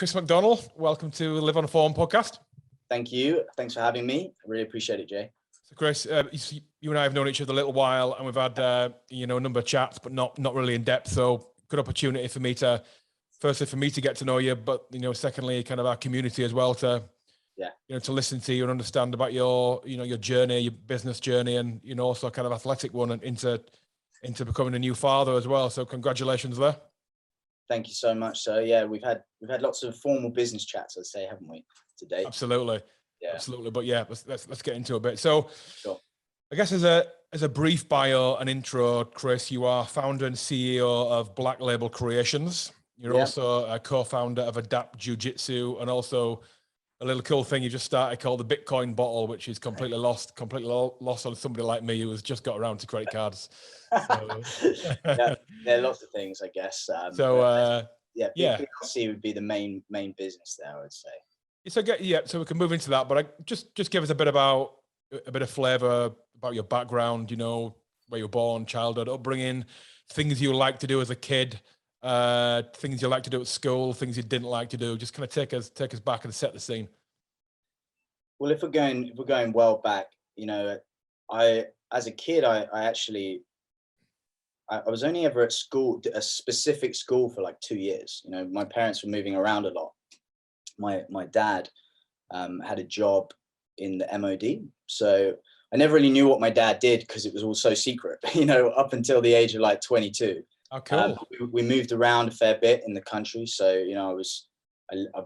Chris McDonnell, welcome to Live on Form podcast. Thank you. Thanks for having me. I really appreciate it, Jay. So Chris, you and I have known each other a little while, and we've had a number of chats, but not really in depth. So good opportunity for me to, firstly, for me to get to know you, but secondly, kind of our community as well to to listen to you and understand about your your journey, your business journey, and also kind of athletic one, and into becoming a new father as well. So congratulations there. Thank you so much. So yeah, we've had lots of formal business chats, I'd say, haven't we, today? Absolutely. Yeah. Absolutely. But yeah, let's get into a bit. So sure. I guess as a brief bio and intro, Chris, you are founder and CEO of Black Label Creations. You're also a co-founder of Adapt Jiu-Jitsu, and also a little cool thing you just started called the Bitcoin Bottle, which is completely lost on somebody like me who has just got around to credit cards. So. Yeah, there are lots of things, I guess. BPLC would be the main business there, I would say. So we can move into that, but just give us a bit of flavor about your background. Where you were born, childhood, upbringing, things you like to do as a kid, things you like to do at school, things you didn't like to do. Just kind of take us back and set the scene. Well, if we're going well back, I as a kid, I was only ever at school, a specific school, for like 2 years. My parents were moving around a lot. My dad had a job in the MOD, so I never really knew what my dad did because it was all so secret, up until the age of like 22. Oh, cool. We moved around a fair bit in the country. So, I was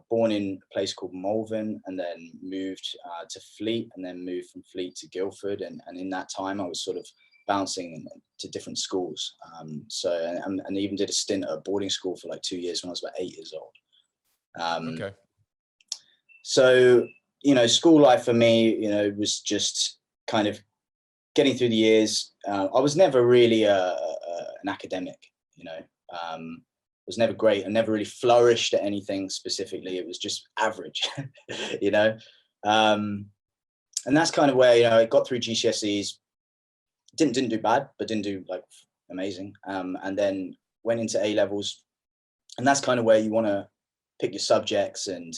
born in a place called Malvern, and then moved to Fleet, and then moved from Fleet to Guildford. And in that time, I was sort of bouncing to different schools. And even did a stint at a boarding school for like 2 years when I was about 8 years old. Okay. So, school life for me, was just kind of getting through the years. I was never really an academic, was never great. I never really flourished at anything specifically. It was just average, and that's kind of where, I got through GCSEs, didn't do bad, but didn't do like amazing. And then went into A levels, and that's kind of where you want to pick your subjects and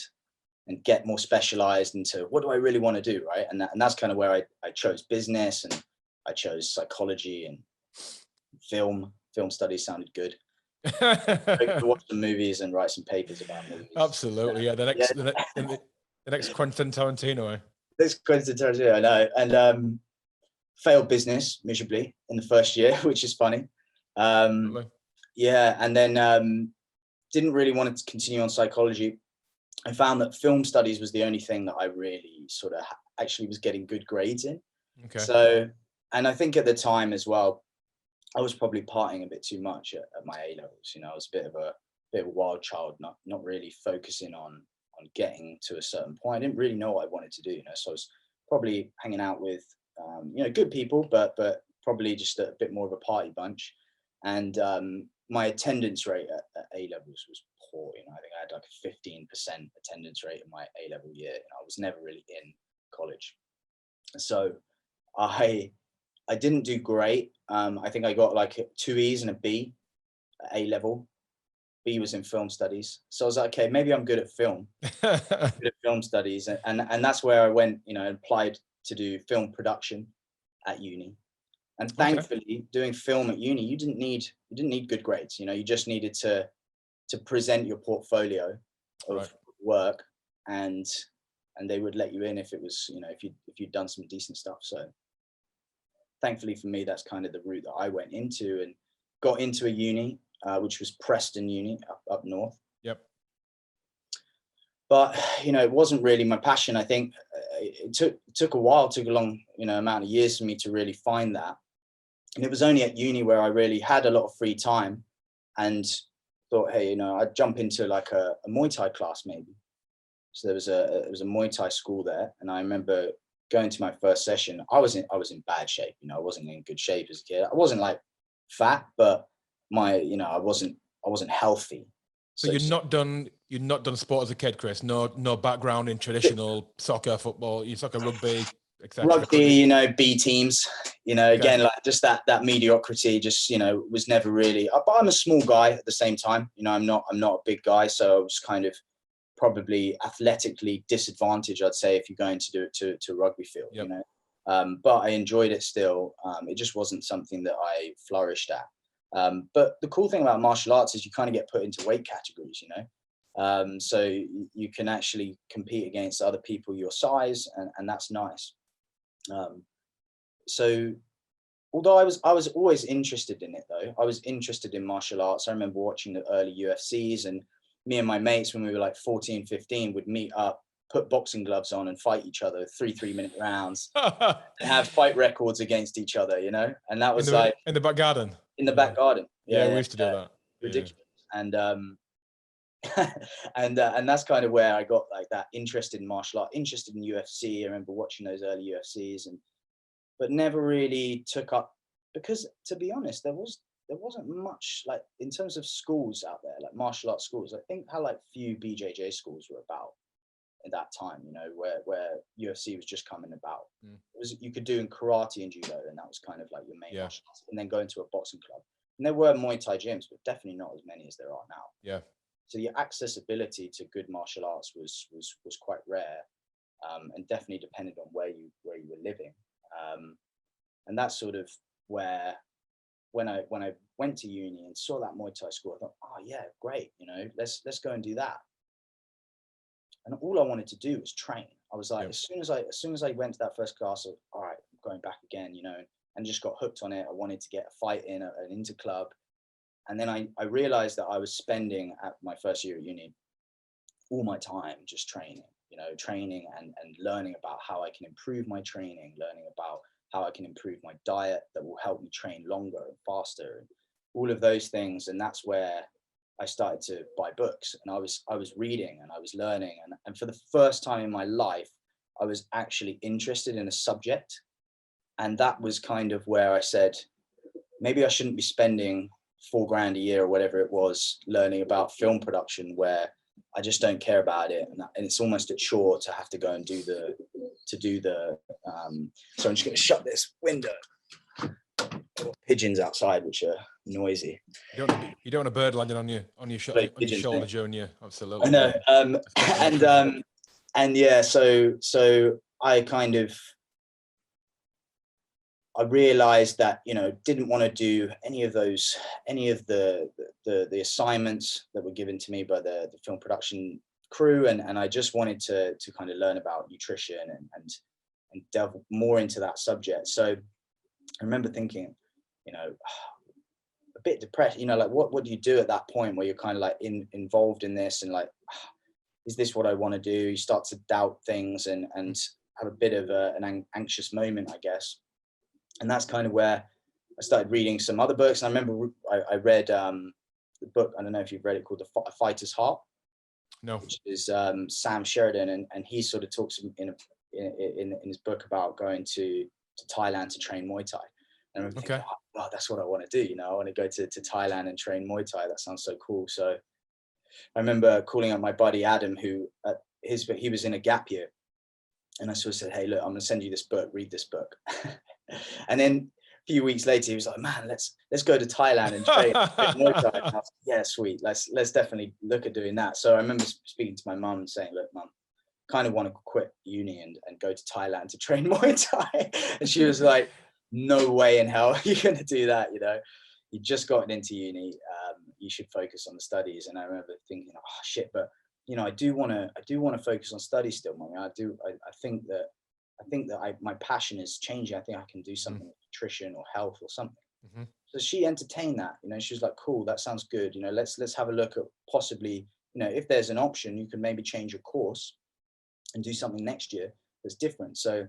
get more specialized into what do I really want to do, right? And that's kind of where I chose business, and I chose psychology, and film studies sounded good. To watch some movies and write some papers about movies. Absolutely, yeah. The next Quentin Tarantino. This Quentin Tarantino, I know, and failed business miserably in the first year, which is funny. Yeah, and then didn't really want to continue on psychology. I found that film studies was the only thing that I really sort of actually was getting good grades in. Okay. So, and I think at the time as well, I was probably partying a bit too much at my A levels. I was a bit of a wild child, not really focusing on getting to a certain point. I didn't really know what I wanted to do. So I was probably hanging out with good people, but probably just a bit more of a party bunch. And my attendance rate at A levels was poor. I think I had like a 15% attendance rate in my A level year, and I was never really in college. So I didn't do great. I think I got like 2 E's and a B at A level. B was in film studies. So I was like, okay, maybe I'm good at film, good at film studies. And that's where I went, applied to do film production at uni. And thankfully, doing film at uni, you didn't need good grades. You just needed to present your portfolio of work, and they would let you in if it was, if you'd done some decent stuff. So thankfully for me, that's kind of the route that I went into, and got into a uni, which was Preston Uni up north. Yep. But, it wasn't really my passion. I think it took a while, took a long, amount of years for me to really find that. And it was only at uni where I really had a lot of free time, and thought, hey, I'd jump into like a Muay Thai class maybe. So there was a Muay Thai school there, and I remember going to my first session. I was in bad shape. I wasn't in good shape as a kid. I wasn't like fat, but I wasn't healthy. So you're not done sport as a kid, Chris? No background in traditional soccer, football, soccer, rugby, etc. Rugby, B teams, again, like just that mediocrity, just, was never really, but I'm a small guy at the same time. I'm not a big guy. So I was kind of probably athletically disadvantaged, I'd say, if you're going to do it to a rugby field, you know. But I enjoyed it still. It just wasn't something that I flourished at. But the cool thing about martial arts is you kind of get put into weight categories, you know. So you can actually compete against other people your size, and that's nice. So although I was always interested in it, though, I was interested in martial arts. I remember watching the early UFCs, and me and my mates, when we were like 14, 15, would meet up, put boxing gloves on and fight each other 3 3-minute rounds and have fight records against each other, you know. And that was in the back garden. In the back garden. Yeah, we used to do that. Ridiculous. And and that's kind of where I got like that interested in martial art, interested in UFC. I remember watching those early UFCs, but never really took up, because to be honest, there wasn't much, like, in terms of schools out there, like martial arts schools. I think how like few BJJ schools were about at that time, you know, where UFC was just coming about. It was, you could do in karate and judo, and that was kind of like your main martial arts, and then go into a boxing club. And there were Muay Thai gyms, but definitely not as many as there are now. Yeah. So your accessibility to good martial arts was quite rare, and definitely depended on where you were living. And that's sort of where, when I went to uni and saw that Muay Thai school, I thought, oh yeah, great, you know, let's go and do that. And all I wanted to do was train. I was like, as soon as I went to that first class, all right, I'm going back again, you know, and just got hooked on it. I wanted to get a fight in at an inter club. And then I realized that I was spending, at my first year at uni, all my time just training, you know, training and learning about how I can improve my training, learning about how I can improve my diet that will help me train longer and faster, and all of those things. And that's where I started to buy books, and I was reading and I was learning. And for the first time in my life, I was actually interested in a subject. And that was kind of where I said, maybe I shouldn't be spending $4,000 a year or whatever it was learning about film production, where I just don't care about it, and it's almost a chore to have to go and do the so I'm just going to shut this window. Pigeons outside which are noisy. You don't want a bird landing on your shoulder during you. Absolutely. I know. And yeah, so I realized that, you know, didn't want to do any of the assignments that were given to me by the film production crew, and I just wanted to kind of learn about nutrition and delve more into that subject. So I remember thinking, you know, a bit depressed, you know, like what do you do at that point where you're kind of like involved in this, and like, is this what I want to do? You start to doubt things and have a bit of an anxious moment, I guess. And that's kind of where I started reading some other books. And I remember I read the book, I don't know if you've read it, called A Fighter's Heart. No. Which is Sam Sheridan, and he sort of talks in his book about going to Thailand to train Muay Thai. And I remember thinking, oh, that's what I want to do. You know, I want to go to Thailand and train Muay Thai. That sounds so cool. So I remember calling up my buddy Adam, who he was in a gap year, and I sort of said, hey, look, I'm going to send you this book. Read this book. And then a few weeks later, he was like, man, let's go to Thailand and train Muay Thai. And I was like, yeah, sweet. Let's definitely look at doing that. So I remember speaking to my mum and saying, look, mum, kind of want to quit uni and go to Thailand to train Muay Thai. And she was like, no way in hell you're going to do that. You know, you just gotten into uni. You should focus on the studies. And I remember thinking, oh shit, but you know, I do want to focus on studies still, Mummy. I think that my passion is changing. I think I can do something with nutrition or health or something. So she entertained that, you know, she was like, cool, that sounds good. You know, let's have a look at possibly, you know, if there's an option, you can maybe change your course and do something next year that's different. So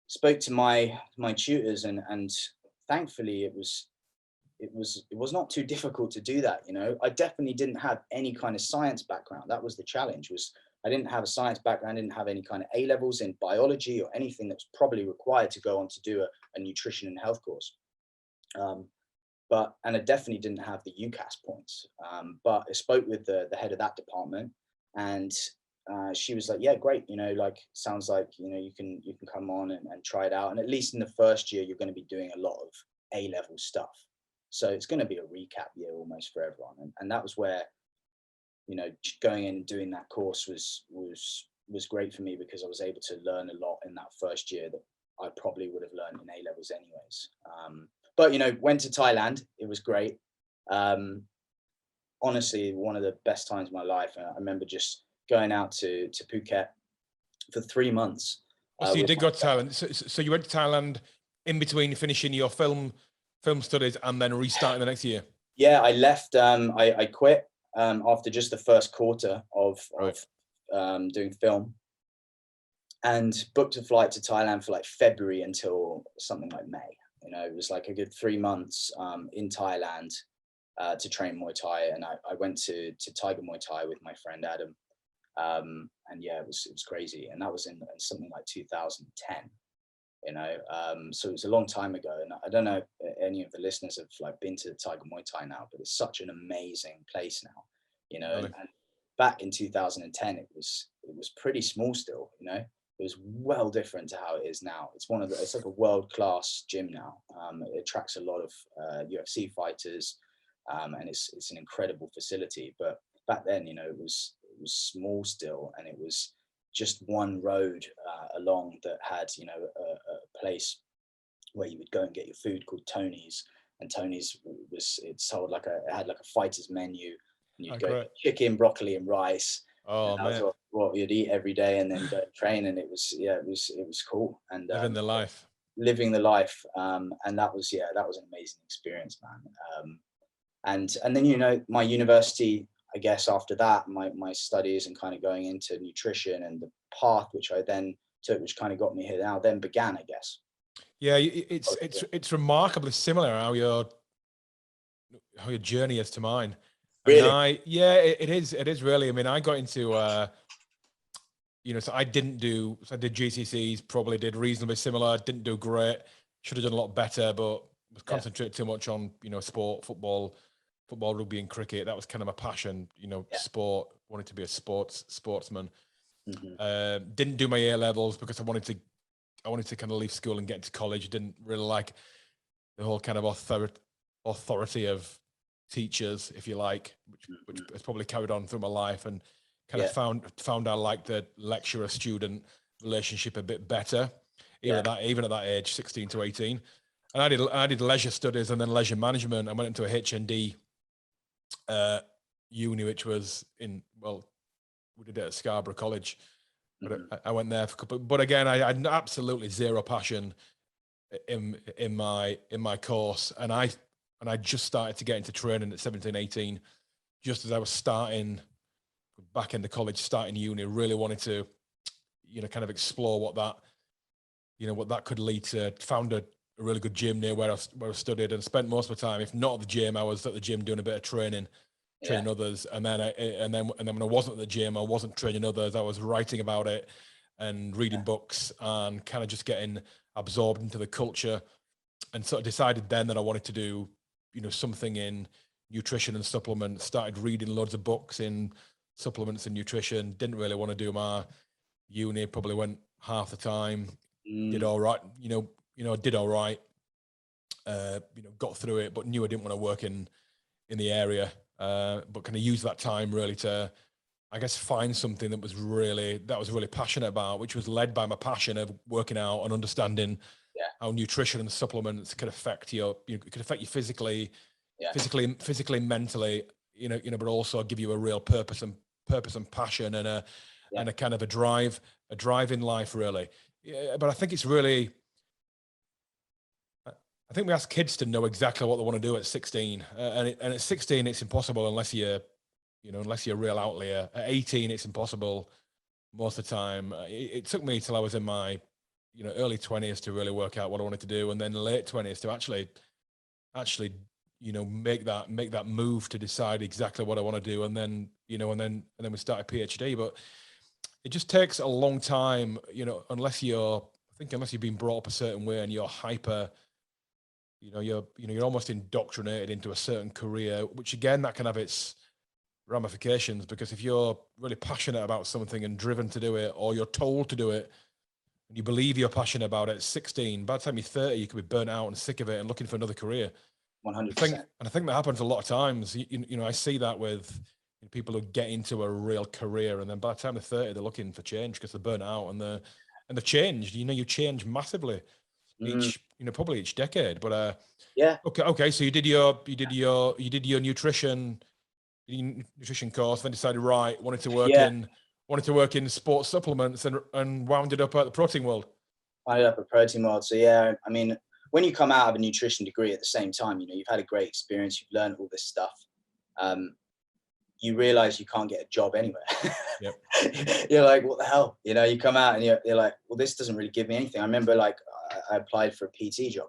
spoke to my tutors, and thankfully it was not too difficult to do that. You know, I definitely didn't have any kind of science background. That was the challenge, was I didn't have a science background. I didn't have any kind of A levels in biology or anything that was probably required to go on to do a nutrition and health course. And I definitely didn't have the UCAS points. But I spoke with the head of that department, and she was like, yeah, great. You know, like, sounds like, you know, you can come on and try it out. And at least in the first year, you're going to be doing a lot of A level stuff. So it's going to be a recap year almost for everyone. And that was where going in and doing that course was great for me, because I was able to learn a lot in that first year that I probably would have learned in A levels anyways. But went to Thailand. It was great. Honestly, one of the best times of my life. I remember just going out to Phuket for 3 months. So you did go to Thailand. So you went to Thailand in between finishing your film studies and then restarting the next year. Yeah, I left. I quit after just the first quarter of doing film, and booked a flight to Thailand for like February until something like May. It was like a good 3 months in Thailand to train Muay Thai, and I went to Tiger Muay Thai with my friend Adam, and yeah, it was crazy, and that was in something like 2010. So it was a long time ago, and I don't know if any of the listeners have like been to Tiger Muay Thai now, but it's such an amazing place now. Really? And back in 2010, it was pretty small still. It was well different to how it is now. It's like a world-class gym now. It attracts a lot of UFC fighters, and it's an incredible facility. But back then, it was small still, and it was just one road along that had a place where you would go and get your food called Tony's, and Tony's it had like a fighter's menu, and you'd go chicken, broccoli, and rice. Oh, and that was what you'd eat every day, and then go train, and it was cool, and living the life. And that was an amazing experience, man. And then my university, I guess after that, my studies and kind of going into nutrition, and the path which I then took, which kind of got me here now, then began, I guess. Yeah, it's remarkably similar how your journey is to mine. Really? It is really. I mean, I got into so I did GCSEs, probably did reasonably similar, didn't do great, should have done a lot better, but was concentrated too much on sport, football, rugby, and cricket. That was kind of my passion, sport. Wanted to be a sportsman. Mm-hmm. Didn't do my A levels because I wanted to kind of leave school and get into college. Didn't really like the whole kind of authority of teachers, if you like, which has probably carried on through my life, and kind of found I liked the lecturer student relationship a bit better, even at that age, 16 to 18. And I did leisure studies and then leisure management. I went into a HND uni, which was we did it at Scarborough College, but I went there for a couple. But again, I had absolutely zero passion in my course, and I just started to get into training at 17, 18, just as I was starting back into college, starting uni. Really wanted to, kind of explore what that could lead to. Found a really good gym near where I studied, and spent most of the time, if not at the gym, I was at the gym doing a bit of training others. And then when I wasn't at the gym, I wasn't training others. I was writing about it and reading books and kind of just getting absorbed into the culture, and sort of decided then that I wanted to do, something in nutrition and supplements. Started reading loads of books in supplements and nutrition. Didn't really want to do my uni. Probably went half the time. Did all right. Did all right. Got through it, but knew I didn't want to work in the area. But kind of use that time really to, I guess, find something that was really passionate about, which was led by my passion of working out and understanding how nutrition and supplements could affect you physically, physically, mentally, but also give you a real purpose and passion, and a kind of a drive in life, really. Yeah, but I think it's really, I think we ask kids to know exactly what they want to do at 16, and at 16 it's impossible unless you're a real outlier. At 18 it's impossible most of the time. It took me till I was in my early 20s to really work out what I wanted to do, and then late 20s to actually make that move to decide exactly what I want to do, and then we start a PhD. But it just takes a long time, unless you've been brought up a certain way and you're hyper, you're almost indoctrinated into a certain career, which again, that can have its ramifications, because if you're really passionate about something and driven to do it, or you're told to do it, and you believe you're passionate about it at 16, by the time you're 30, you could be burnt out and sick of it and looking for another career. 100%. And I think that happens a lot of times. I see that with, people who get into a real career, and then by the time they're 30, they're looking for change because they're burnt out, and they've changed. You change massively each, probably each decade. But yeah. Okay. So you did your nutrition course, then decided, right, wanted to work in sports supplements, and wound it up at the protein world. Wound up at protein world. So yeah, I mean, when you come out of a nutrition degree at the same time, you've had a great experience, you've learned all this stuff. You realize you can't get a job anywhere. Yep. You're like, what the hell? You come out and you're like, well, this doesn't really give me anything. I remember like I applied for a PT job,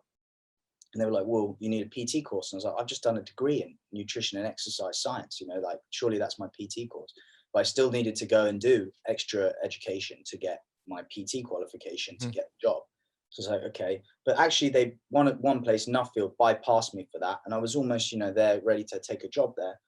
and they were like, well, you need a PT course. And I was like, I've just done a degree in nutrition and exercise science, like surely that's my PT course. But I still needed to go and do extra education to get my PT qualification to get the job. So it's like, okay, but actually they one place, Nuffield, bypassed me for that. And I was almost, there ready to take a job there.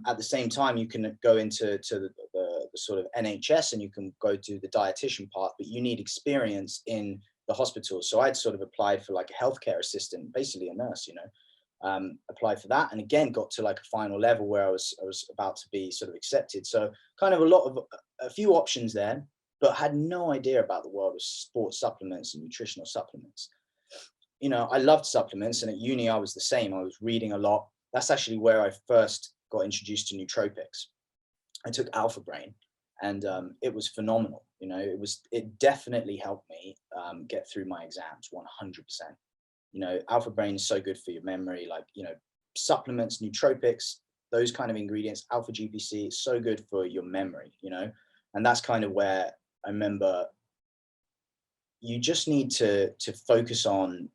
At the same time, you can go into the sort of NHS, and you can go to the dietitian path, but you need experience in the hospital. So I'd sort of applied for like a healthcare assistant, basically a nurse, applied for that, and again got to like a final level where I was about to be sort of accepted. So kind of a few options there, but had no idea about the world of sports supplements and nutritional supplements. I loved supplements, and at uni I was the same. I was reading a lot. That's actually where I first got introduced to nootropics. I took Alpha Brain, and it was phenomenal. It definitely helped me get through my exams 100%. Alpha Brain is so good for your memory, like, supplements, nootropics, those kind of ingredients. Alpha GPC is so good for your memory, and that's kind of where I remember you just need to focus on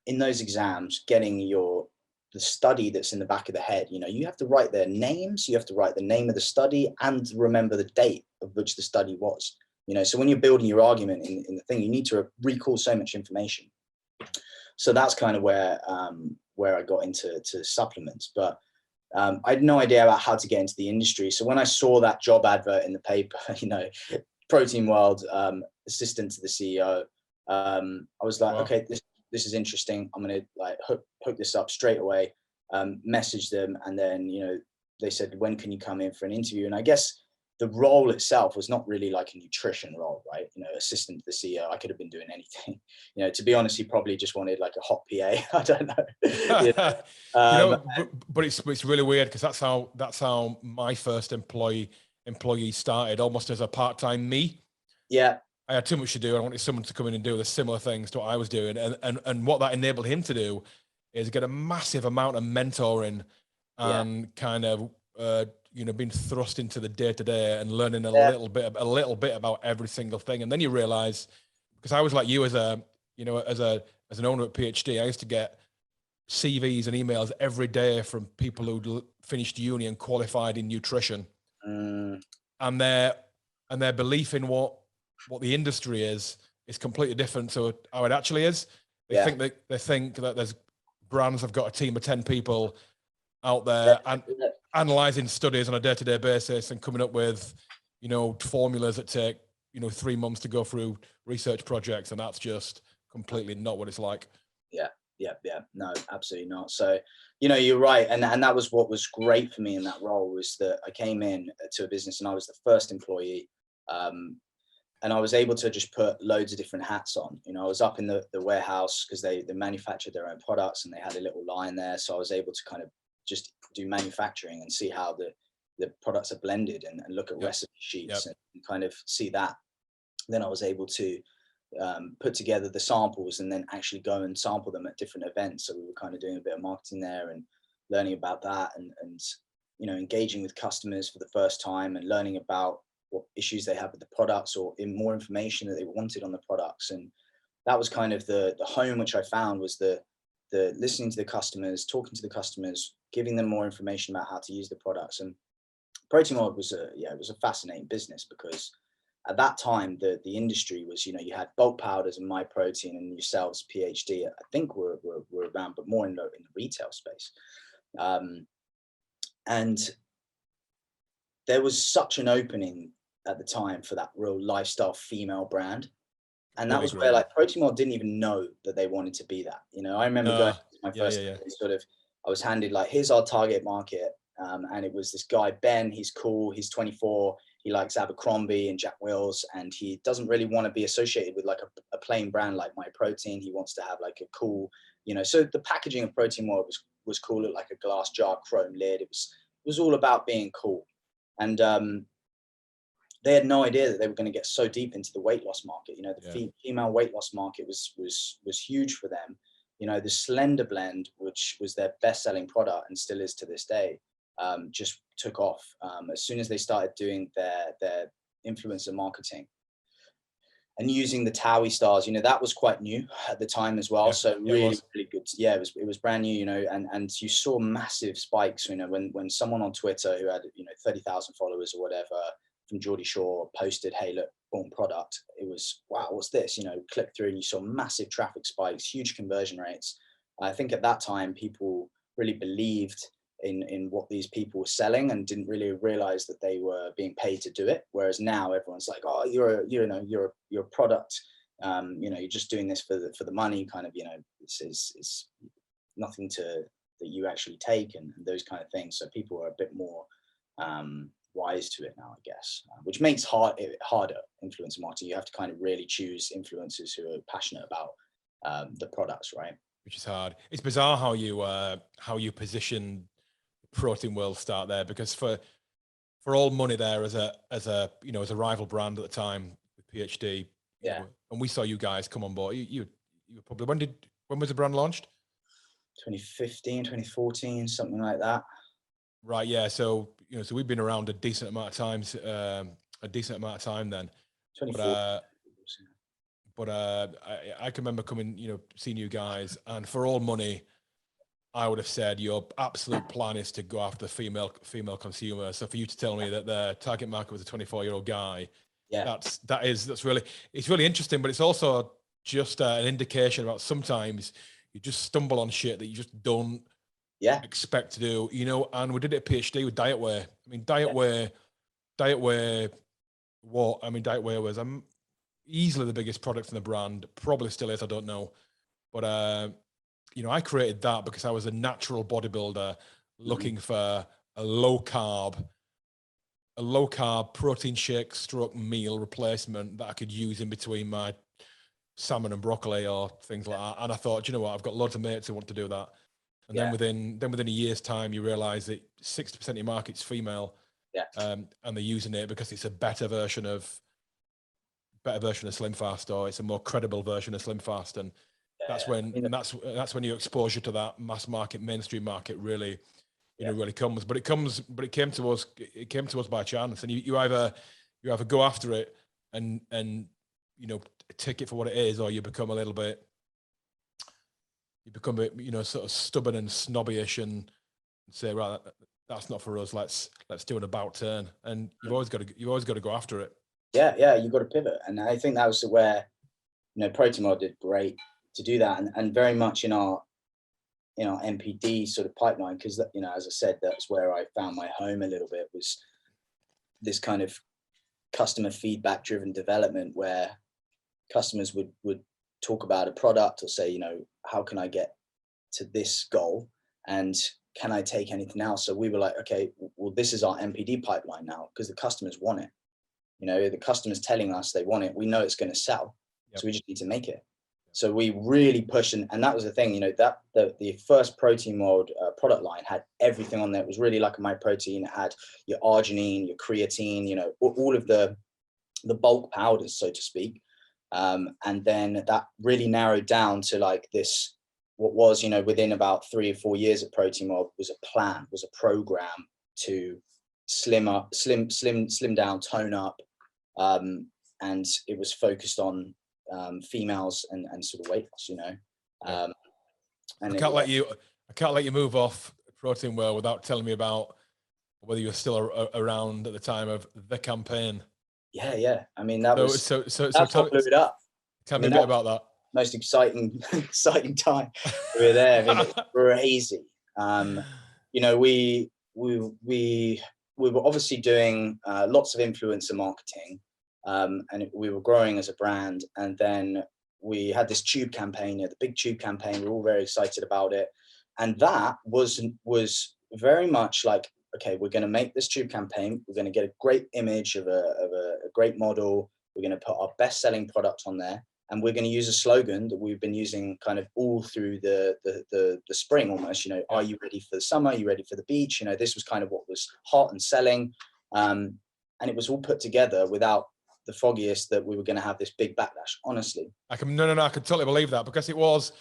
in those exams, getting the study that's in the back of the head. You have to write their names, you have to write the name of the study, and remember the date of which the study was. So when you're building your argument in the thing, you need to recall so much information. So that's kind of where I got into supplements. But I had no idea about how to get into the industry. So when I saw that job advert in the paper, Protein World, assistant to the CEO, I was like, wow, okay, this is interesting. I'm going to like hook this up straight away, message them. And then, they said, when can you come in for an interview? And I guess the role itself was not really like a nutrition role, right? Assistant to the CEO, I could have been doing anything. To be honest, he probably just wanted like a hot PA. I don't know. But it's really weird, because that's how my first employee started, almost as a part-time me. Yeah. I had too much to do. I wanted someone to come in and do the similar things to what I was doing. And what that enabled him to do is get a massive amount of mentoring and kind of, being thrust into the day-to-day and learning a little bit about every single thing. And then you realize, because I was like you as an owner at PhD, I used to get CVs and emails every day from people who finished uni and qualified in nutrition. And their belief in what the industry is completely different to how it actually is. They think that there's brands have got a team of 10 people out there and analyzing studies on a day-to-day basis and coming up with, formulas that take, 3 months to go through research projects. And that's just completely not what it's like. Yeah. No, absolutely not. So, you're right. And that was what was great for me in that role, was that I came in to a business and I was the first employee. And I was able to just put loads of different hats on. I was up in the warehouse, because they manufactured their own products and they had a little line there. So I was able to kind of just do manufacturing and see how the products are blended and look at recipe sheets and kind of see that. Then I was able to put together the samples and then actually go and sample them at different events. So we were kind of doing a bit of marketing there and learning about that and engaging with customers for the first time and learning about what issues they have with the products or in more information that they wanted on the products. And that was kind of the home which I found, was the listening to the customers, talking to the customers, giving them more information about how to use the products. And Protein World was it was a fascinating business, because at that time the industry was, you had bulk powders and MyProtein and yourselves, PhD, I think were around, but more in the retail space. And there was such an opening at the time for that real lifestyle female brand. And that was where like Protein World didn't even know that they wanted to be that. I remember going to my first sort of, I was handed like, here's our target market. and it was this guy, Ben. He's cool. He's 24. He likes Abercrombie and Jack Wills, and he doesn't really want to be associated with like a plain brand like MyProtein. He wants to have like a cool, you know, so the packaging of Protein World was cool, like a glass jar, chrome lid. It was all about being cool. And they had no idea that they were going to get so deep into the weight loss market. You know, the female weight loss market was huge for them. You know, the Slender Blend, which was their best-selling product and still is to this day, just took off as soon as they started doing their influencer marketing and using the Towie stars. You know, that was quite new at the time as well. So really good. Yeah, it was brand new. You know, and you saw massive spikes. You know, when someone on Twitter who had 30,000 followers or whatever from Geordie Shore posted, "Hey, look, boom, product." It was, wow, what's this? You know, click through and you saw massive traffic spikes, huge conversion rates. I think at that time people really believed in what these people were selling and didn't really realize that they were being paid to do it. Whereas now everyone's like, "Oh, you're a product. You're just doing this for the money." Kind of, this is nothing that you actually take and those kind of things. So people are a bit more wise to it now, I guess, which makes it harder influencer marketing. You have to kind of really choose influencers who are passionate about the products, right? Which is hard. It's bizarre how you position Protein World start there, because for all money there as a rival brand at the time with PhD, and we saw you guys come on board. You were probably, when was the brand launched? 2015, 2014, something like that. Right. Yeah. So so we've been around a decent amount of time then. 2014. But I can remember coming, seeing you guys, and for all money, I would have said your absolute plan is to go after the female consumer. So for you to tell me that the target market was a 24-year-old guy, that's really interesting. But it's also just an indication about sometimes you just stumble on shit that you just don't expect to do. And we did it at PhD with dietwear. I mean, dietwear was easily the biggest product in the brand. Probably still is. I don't know, but I created that because I was a natural bodybuilder looking for a low carb protein shake stroke meal replacement that I could use in between my salmon and broccoli or things like that. And I thought, you know what, I've got loads of mates who want to do that. And then within a year's time, you realize that 60% of your market's female, and they're using it because it's a better version of Slim Fast, or it's a more credible version of Slim Fast. And that's when your exposure to that mass market, mainstream market really comes. But it came to us by chance. And you either go after it and take it for what it is, or you become a bit sort of stubborn and snobbyish and say, right, that's not for us. Let's do an about turn. And you've always got to go after it. Yeah, you've got to pivot. And I think that was where Protein World did great to do that, and very much in our MPD sort of pipeline, because as I said, that's where I found my home a little bit, was this kind of customer feedback driven development where customers would talk about a product or say, how can I get to this goal, and can I take anything else? So we were like, okay, well, this is our MPD pipeline now, because the customers want it. The customer's telling us they want it. We know it's going to sell. So we just need to make it. So we really pushed, and that was the thing, that the first Protein World product line had everything on there. It was really like a MyProtein. It had your arginine, your creatine, all of the bulk powders, so to speak. And then that really narrowed down to like this, what was, within about 3 or 4 years at Protein World, was a program to slim down, tone up. And it was focused on females and sort of weight loss, and I can't let you move off Protein World without telling me about whether you were still around at the time of the campaign. Yeah. I mean, that's what blew it up. Tell me a bit about that. Most exciting time we were there. I mean, it's crazy. We were obviously doing lots of influencer marketing. And we were growing as a brand, and then we had this tube campaign, the big tube campaign. We were all very excited about it, and that was very much like okay, we're going to make this tube campaign. We're going to get a great image of a great model. We're going to put our best selling product on there. And we're going to use a slogan that we've been using kind of all through the spring almost, you know, are you ready for the summer? Are you ready for the beach? You know, this was kind of what was hot and selling. And it was all put together without the foggiest that we were going to have this big backlash, honestly. I can totally believe that, because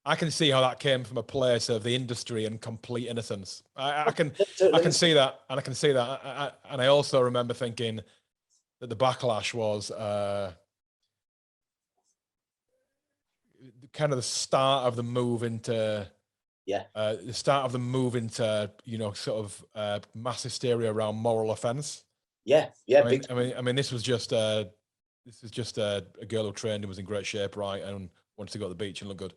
I can see how that came from a place of the industry and complete innocence. I can see that, and I can see that. And I also remember thinking that the backlash was kind of the start of the move into you know, sort of mass hysteria around moral offense. I mean, this was just a girl who trained and was in great shape, right, and wanted to go to the beach and look good.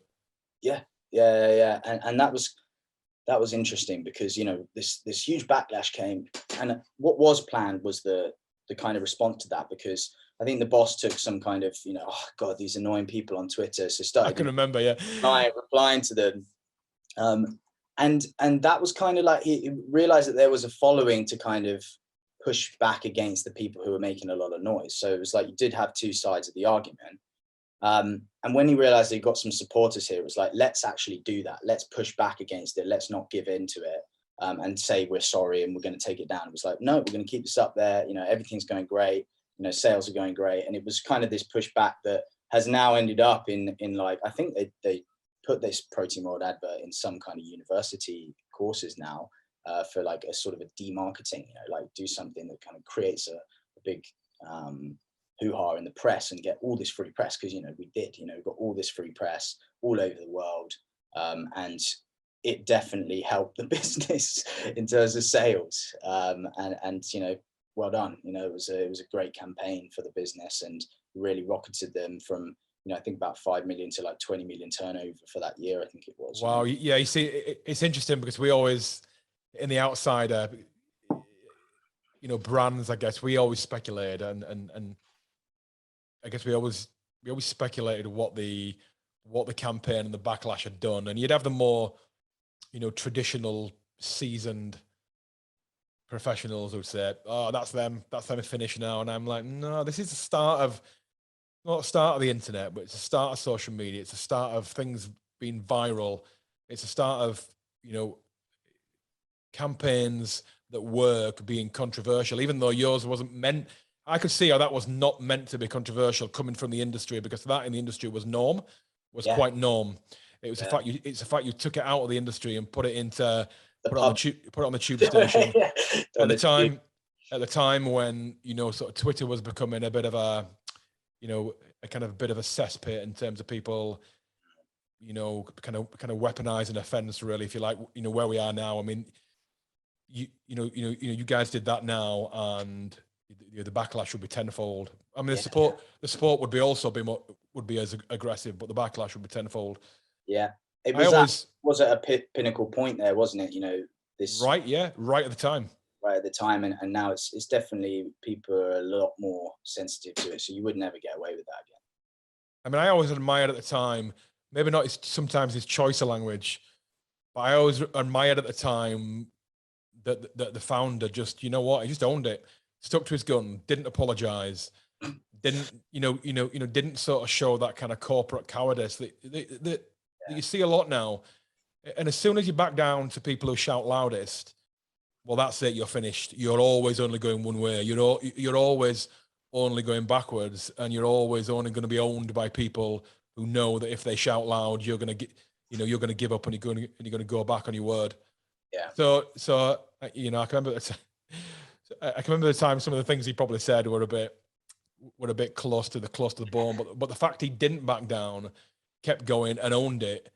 And that was interesting, because, you know, this huge backlash came, and what was planned was the kind of response to that, because I think the boss took some kind of, you know, oh God, these annoying people on Twitter. So started, I can remember, replying to them. And that was kind of like, he realized that there was a following to kind of push back against the people who were making a lot of noise. So it was like, you did have two sides of the argument. And when he realized he got some supporters here, it was like, let's actually do that. Let's push back against it. Let's not give in to it, and say we're sorry and we're going to take it down. It was like, no, we're going to keep this up there. You know, everything's going great. You know, sales are going great. And it was kind of this pushback that has now ended up in like, I think they put this protein world advert in some kind of university courses now, for like a sort of a demarketing, you know, like do something that kind of creates a big hoo-ha in the press and get all this free press, because, you know, we got all this free press all over the world, and it definitely helped the business in terms of sales, and you know, well done. You know, it was a great campaign for the business, and really rocketed them from, you know, I think about 5 million to like 20 million turnover for that year, I think it was. Wow. Yeah, you see, it's interesting, because we always, in the outsider, you know, brands, I guess we always speculated, and I guess we always speculated what the campaign and the backlash had done. And you'd have the more, you know, traditional, seasoned professionals who would say, oh, that's them finished now. And I'm like, no, this is the start of, not the start of the internet, but it's the start of social media. It's the start of things being viral. It's the start of, you know, campaigns that work being controversial, even though yours wasn't meant. I could see how that was not meant to be controversial coming from the industry, because that in the industry was quite norm. It was the fact you took it out of the industry and put it on the tube station. At the time when, you know, sort of Twitter was becoming a bit of a, you know, a kind of bit of a cesspit in terms of people, you know, kind of weaponizing offense, really, if you like, you know, where we are now. I mean, you guys did that now, and the backlash would be tenfold. I mean, the support would be as aggressive, but the backlash would be tenfold. Yeah, it was at a pinnacle point there, wasn't it? You know, this right at the time. Right at the time, and now it's definitely, people are a lot more sensitive to it. So you would never get away with that again. I mean, I always admired at the time, maybe not sometimes his choice of language, but I always admired at the time that the founder just, you know what, he just owned it, stuck to his gun, didn't apologize, didn't didn't sort of show that kind of corporate cowardice that you see a lot now. And as soon as you back down to people who shout loudest, well, that's it, you're finished. You're always only going one way. You're always only going backwards, and you're always only going to be owned by people who know that if they shout loud, you're going to get, you know, you're going to give up, and you're going to go back on your word. Yeah. So you know, I can remember the time some of the things he probably said were a bit close to the bone, but the fact he didn't back down, kept going and owned it,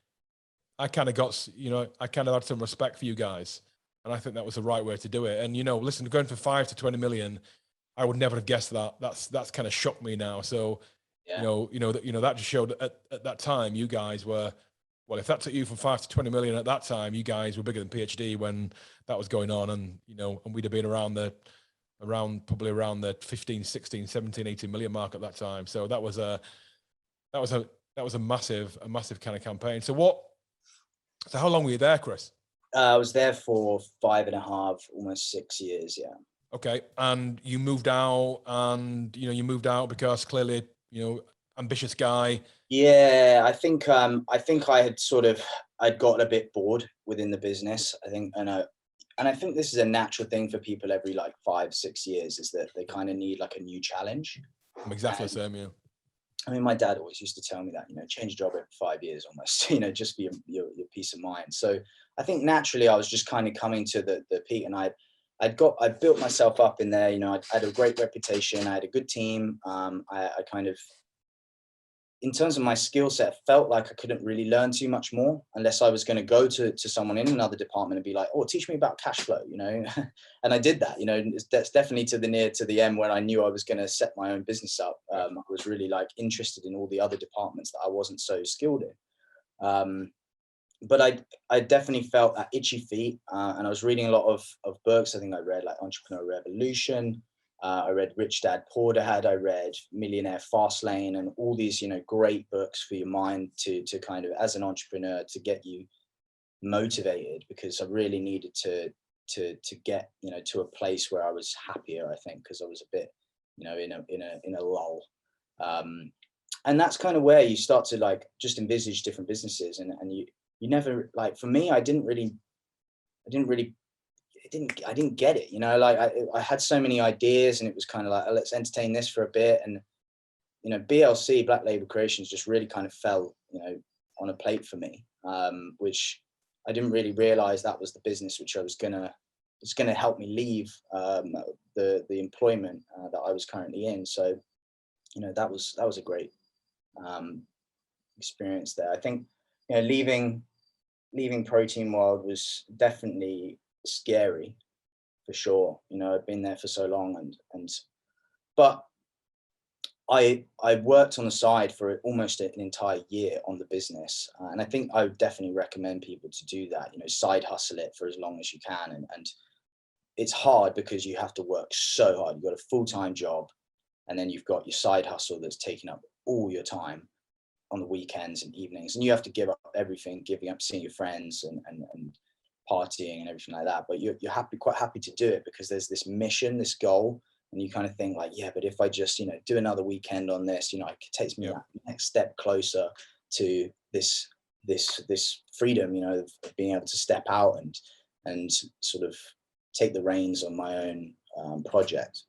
I kind of had some respect for you guys. And I think that was the right way to do it. And, you know, listen, going from 5 to 20 million, I would never have guessed that. That's kind of shocked me now. So, that just showed at that time, you guys were, well, if that took you from 5 to 20 million at that time, you guys were bigger than PhD when that was going on. And, you know, and we'd have been around the 15, 16, 17, 18 million mark at that time. So that was a massive kind of campaign. So how long were you there, Chris? I was there for 5.5, almost 6 years. Yeah. Okay. And you moved out, and, you moved out because clearly, ambitious guy. Yeah, I think I'd gotten a bit bored within the business. I think, and I think this is a natural thing for people every like 5, 6 years, is that they kind of need like a new challenge. I'm exactly the And same. Yeah. I mean, my dad always used to tell me that, change your job every 5 years almost, just for your peace of mind. So I think naturally I was just kind of coming to the peak, and I built myself up in there. I had a great reputation. I had a good team. I kind of, in terms of my skill set, felt like I couldn't really learn too much more unless I was going to go to someone in another department and be like, oh, teach me about cash flow, and I did that. That's definitely to the end when I knew I was going to set my own business up. I was really like interested in all the other departments that I wasn't so skilled in. But I definitely felt that itchy feet, and I was reading a lot of books. I think I read like Entrepreneur Revolution. I read Rich Dad Poor Dad. I read Millionaire Fastlane, and all these great books for your mind to kind of, as an entrepreneur, to get you motivated, because I really needed to get to a place where I was happier. I think because I was a bit in a lull. And that's kind of where you start to like just envisage different businesses, and you never, like, for me, I didn't get it. Like I had so many ideas, and it was kind of like, oh, let's entertain this for a bit. And BLC, Black Label Creations, just really kind of fell on a plate for me, which I didn't really realize that was the business which it's gonna help me leave the employment that I was currently in. So that was a great experience there. I think leaving Protein World was definitely scary, for sure. I've been there for so long, but I worked on the side for almost an entire year on the business, and I think I would definitely recommend people to do that. Side hustle it for as long as you can, and it's hard because you have to work so hard. You've got a full-time job, and then you've got your side hustle that's taking up all your time on the weekends and evenings, and you have to give up everything, giving up seeing your friends and partying and everything like that. But you're quite happy to do it because there's this mission, this goal, and you kind of think like, yeah, but if I just do another weekend on this, it takes me that next step closer to this freedom, of being able to step out and sort of take the reins on my own project.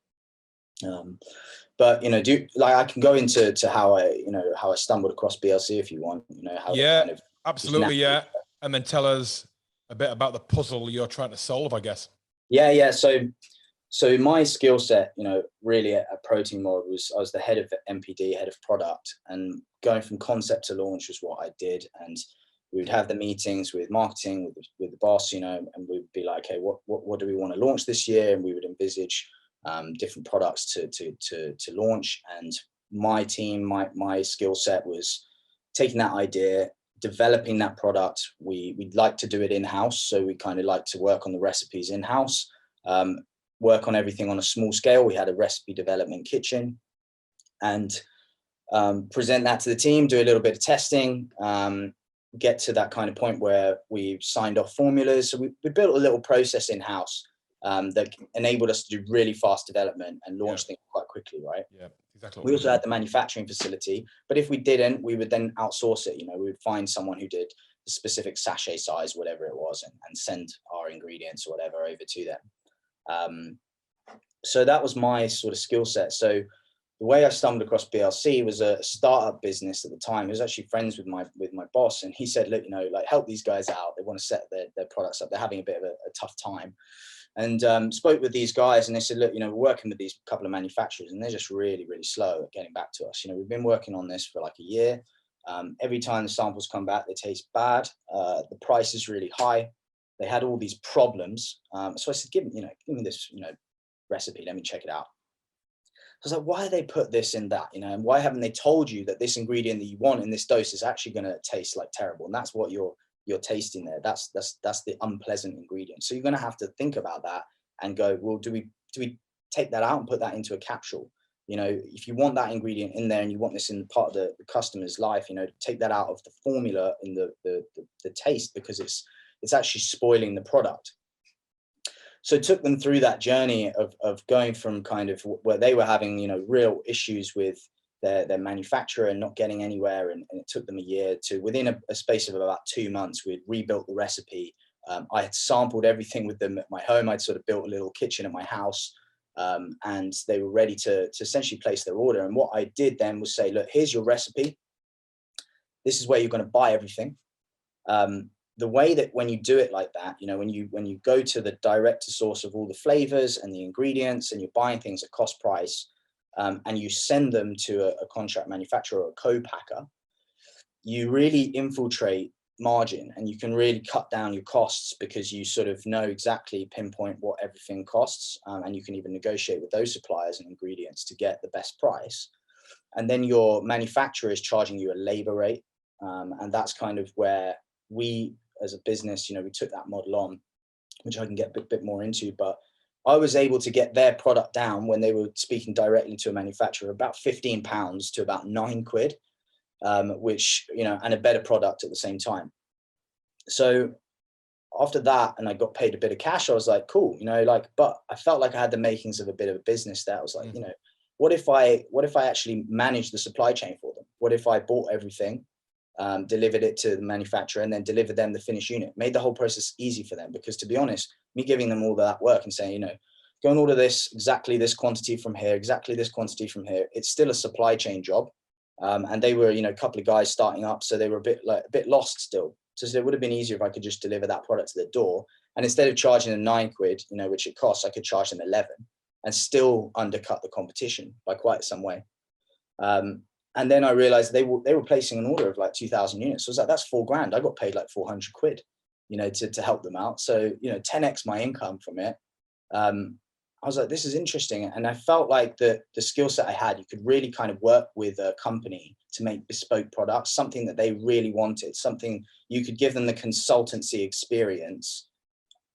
But I can go into how I stumbled across BLC if you want. How it kind of absolutely, yeah. And then tell us a bit about the puzzle you're trying to solve, I guess. Yeah. So my skill set, really at Protein World I was the head of MPD, head of product, and going from concept to launch was what I did. And we would have the meetings with marketing, with the boss, and we'd be like, okay, what do we want to launch this year? And we would envisage different products to launch. And my team, my skill set was taking that idea, developing that product. We'd like to do it in-house, so we kind of like to work on the recipes in-house, work on everything on a small scale. We had a recipe development kitchen, and present that to the team, do a little bit of testing, get to that kind of point where we signed off formulas. So we built a little process in-house that enabled us to do really fast development and launch things quite quickly, right? Yeah, exactly. We also had the manufacturing facility, but if we didn't, we would then outsource it. We would find someone who did the specific sachet size, whatever it was, and send our ingredients or whatever over to them. So that was my sort of skill set. So the way I stumbled across BLC was a startup business at the time. I was actually friends with my boss, and he said, look, like, help these guys out. They want to set their products up. They're having a bit of a tough time. And spoke with these guys, and they said, look, we're working with these couple of manufacturers, and they're just really, really slow at getting back to us. We've been working on this for like a year. Every time the samples come back, they taste bad. The price is really high. They had all these problems. So I said, give me this, recipe. Let me check it out. I was like, why they put this in that, and why haven't they told you that this ingredient that you want in this dose is actually going to taste like terrible? And that's what you're tasting there. That's the unpleasant ingredient. So you're going to have to think about that and go, well, do we take that out and put that into a capsule? If you want that ingredient in there and you want this in part of the customer's life, take that out of the formula in the taste, because it's actually spoiling the product. So it took them through that journey of going from kind of where they were having, you know, real issues with their manufacturer and not getting anywhere. And it took them a year to, within a space of about 2 months, we'd rebuilt the recipe. I had sampled everything with them at my home. I'd sort of built a little kitchen at my house, and they were ready to essentially place their order. And what I did then was say, look, here's your recipe. This is where you're going to buy everything. The way that when you do it like that, you know, when you go to the direct to source of all the flavors and the ingredients, and you're buying things at cost price, and you send them to a contract manufacturer or a co-packer, you really infiltrate margin, and you can really cut down your costs, because you sort of know exactly, pinpoint what everything costs, and you can even negotiate with those suppliers and ingredients to get the best price. And then your manufacturer is charging you a labor rate, and that's kind of where we, as a business, you know, we took that model on, which I can get a bit more into. But I was able to get their product down, when they were speaking directly to a manufacturer, about £15 to about £9, which, you know, and a better product at the same time. So after that, and I got paid a bit of cash, I was like, cool, you know, like, but I felt like I had the makings of a bit of a business there. I was like, you know, what if I actually managed the supply chain for them? What if I bought everything, delivered it to the manufacturer, and then delivered them the finished unit, made the whole process easy for them? Because to be honest, me giving them all that work and saying, you know, go and order this, exactly this quantity from here, exactly this quantity from here, it's still a supply chain job. And they were, you know, a couple of guys starting up, so they were a bit lost still. So it would have been easier if I could just deliver that product to their door, and instead of charging them £9, you know, which it costs, I could charge them 11 and still undercut the competition by quite some way. And then I realized they were placing an order of like 2,000 units. So I was like, that's £4,000. I got paid like £400, you know, to help them out. So, you know, 10x my income from it. I was like, this is interesting. And I felt like the skill set I had, you could really kind of work with a company to make bespoke products, something that they really wanted, something you could give them the consultancy experience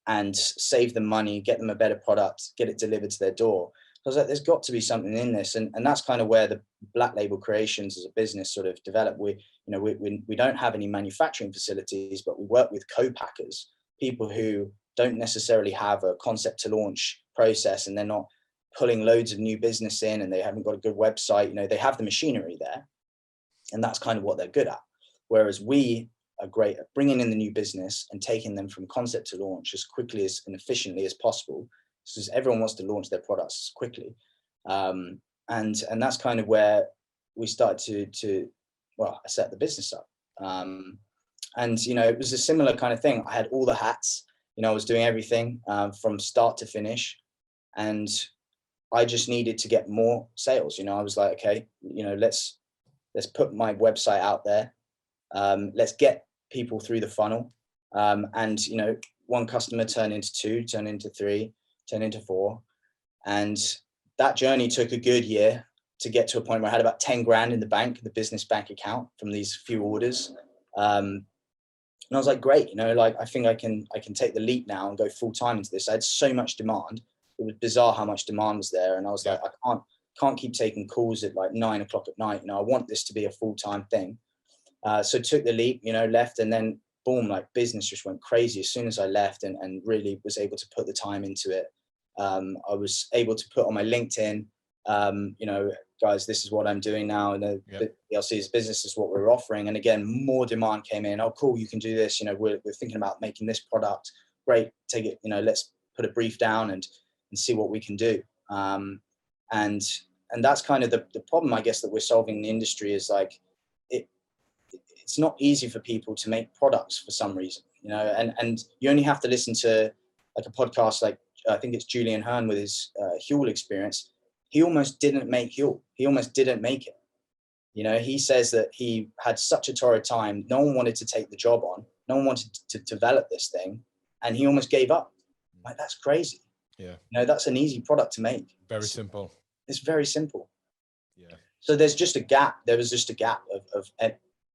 and save them money, get them a better product, get it delivered to their door. I was like, there's got to be something in this. And that's kind of where the Black Label Creations as a business sort of developed. We don't have any manufacturing facilities, but we work with co-packers, people who don't necessarily have a concept to launch process, and they're not pulling loads of new business in, and they haven't got a good website. You know, they have the machinery there, and that's kind of what they're good at. Whereas we are great at bringing in the new business and taking them from concept to launch as quickly as and efficiently as possible, because everyone wants to launch their products quickly. And that's kind of where we started I set the business up. And, you know, it was a similar kind of thing. I had all the hats, you know, I was doing everything from start to finish. And I just needed to get more sales. You know, I was like, okay, you know, let's put my website out there. Let's get people through the funnel. And, you know, one customer turned into 2, turned into 3, turned into 4. And that journey took a good year to get to a point where I had about 10 grand in the bank, the business bank account, from these few orders. And I was like, great, you know, like, I think I can take the leap now and go full time into this. I had so much demand. It was bizarre how much demand was there. And I was like, I can't keep taking calls at like 9 o'clock at night. You know, I want this to be a full-time thing. So took the leap, you know, left, and then boom, like business just went crazy as soon as I left, and really was able to put the time into it. I was able to put on my LinkedIn, you know, guys, this is what I'm doing now. And the PLC's business is what we're offering. And again, more demand came in. Oh, cool, you can do this. You know, we're thinking about making this product. Great, take it, you know, let's put a brief down and see what we can do. And that's kind of the problem, I guess, that we're solving in the industry, is like, it's not easy for people to make products for some reason, you know, and you only have to listen to like a podcast, like I think it's Julian Hearn with his Huel experience. He almost didn't make Huel. He almost didn't make it. You know, he says that he had such a torrid time. No one wanted to take the job on. No one wanted to develop this thing. And he almost gave up. Like, that's crazy. Yeah. You know, that's an easy product to make. Very simple. It's very simple. Yeah. So there's just a gap. There was just a gap of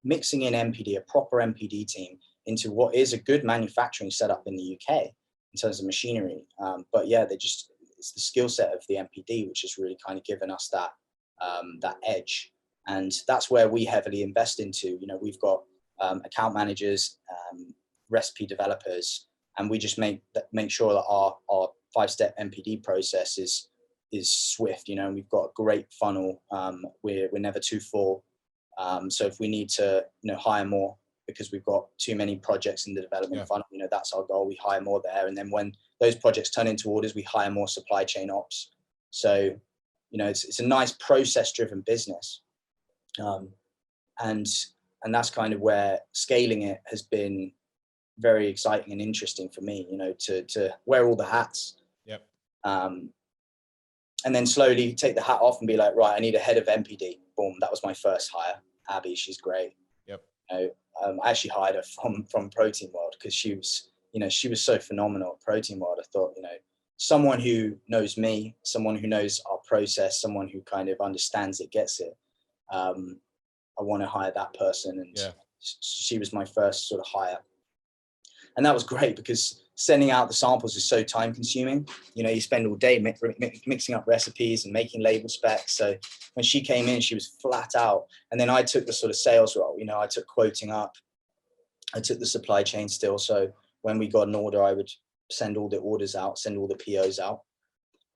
mixing in MPD, a proper MPD team, into what is a good manufacturing setup in the UK in terms of machinery. But yeah, it's the skill set of the MPD, which has really kind of given us that edge. And that's where we heavily invest into. You know, we've got account managers, recipe developers, and we just make sure that our 5-step MPD process is swift, you know, and we've got a great funnel. We're never too full. So if we need to, you know, hire more because we've got too many projects in the development funnel, you know, that's our goal. We hire more there. And then when those projects turn into orders, we hire more supply chain ops. So, you know, it's a nice process driven business. And that's kind of where scaling it has been very exciting and interesting for me, you know, to wear all the hats. Yep. And then slowly take the hat off and be like, right, I need a head of MPD. Boom. That was my first hire. Abby, she's great. Yep. You know, I actually hired her from Protein World because she was so phenomenal at Protein World. I thought, you know, someone who knows me, someone who knows our process, someone who kind of understands it, gets it. I want to hire that person. And she was my first sort of hire. And that was great because sending out the samples is so time consuming. You know, you spend all day mixing up recipes and making label specs. So when she came in, she was flat out. And then I took the sort of sales role. You know, I took quoting up. I took the supply chain still. So when we got an order, I would send all the orders out, send all the POs out,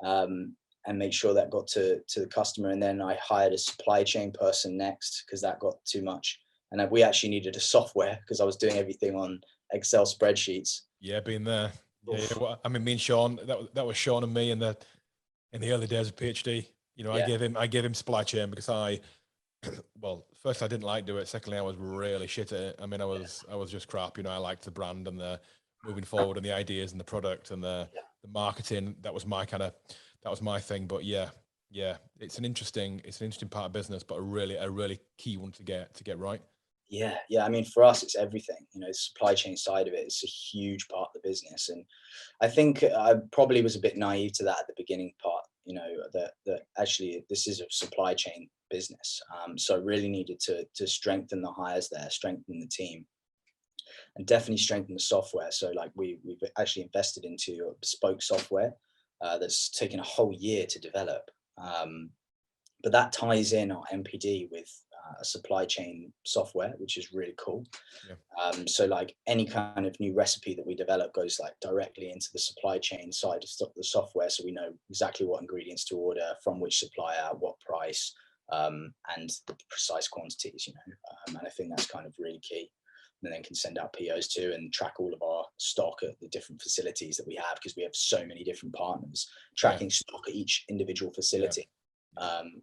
and make sure that got to the customer. And then I hired a supply chain person next because that got too much. And we actually needed a software because I was doing everything on Excel spreadsheets. Yeah, been there. Yeah. Well, I mean, me and Sean, that was Sean and me in the early days of PhD. You know, I gave him supply chain because well, first I didn't like doing it. Secondly, I was really shit at it. I mean, I was just crap. You know, I liked the brand and the moving forward and the ideas and the product and the marketing. That was my thing. But yeah, it's an interesting part of business, but a really key one to get right. Yeah. I mean, for us, it's everything. You know, the supply chain side of it is a huge part of the business, and I think I probably was a bit naive to that at the beginning part. You know, that actually this is a supply chain business, so I really needed to strengthen the hires there, strengthen the team, and definitely strengthen the software. So like we've actually invested into a bespoke software that's taken a whole year to develop. But that ties in our MPD with a supply chain software, which is really cool. Yeah. So like any kind of new recipe that we develop goes like directly into the supply chain side of the software. So we know exactly what ingredients to order, from which supplier, what price, and the precise quantities, you know. And I think that's kind of really key. And then can send out POs too and track all of our stock at the different facilities that we have, because we have so many different partners. Tracking stock at each individual facility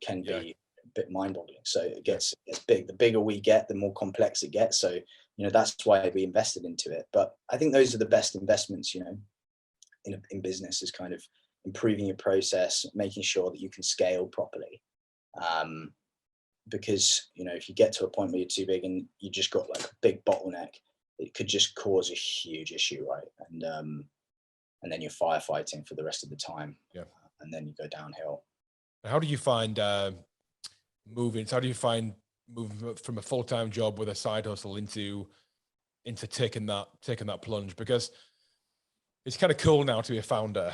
can be a bit mind-boggling. So it gets big. The bigger we get, the more complex it gets. So, you know, that's why we invested into it. But I think those are the best investments, you know, in business, is kind of improving your process, making sure that you can scale properly. Because, you know, if you get to a point where you're too big and you just got like a big bottleneck, it could just cause a huge issue, right? And then you're firefighting for the rest of the time. And then you go downhill. How do you find moving from a full-time job with a side hustle into taking that plunge? Because it's kind of cool now to be a founder.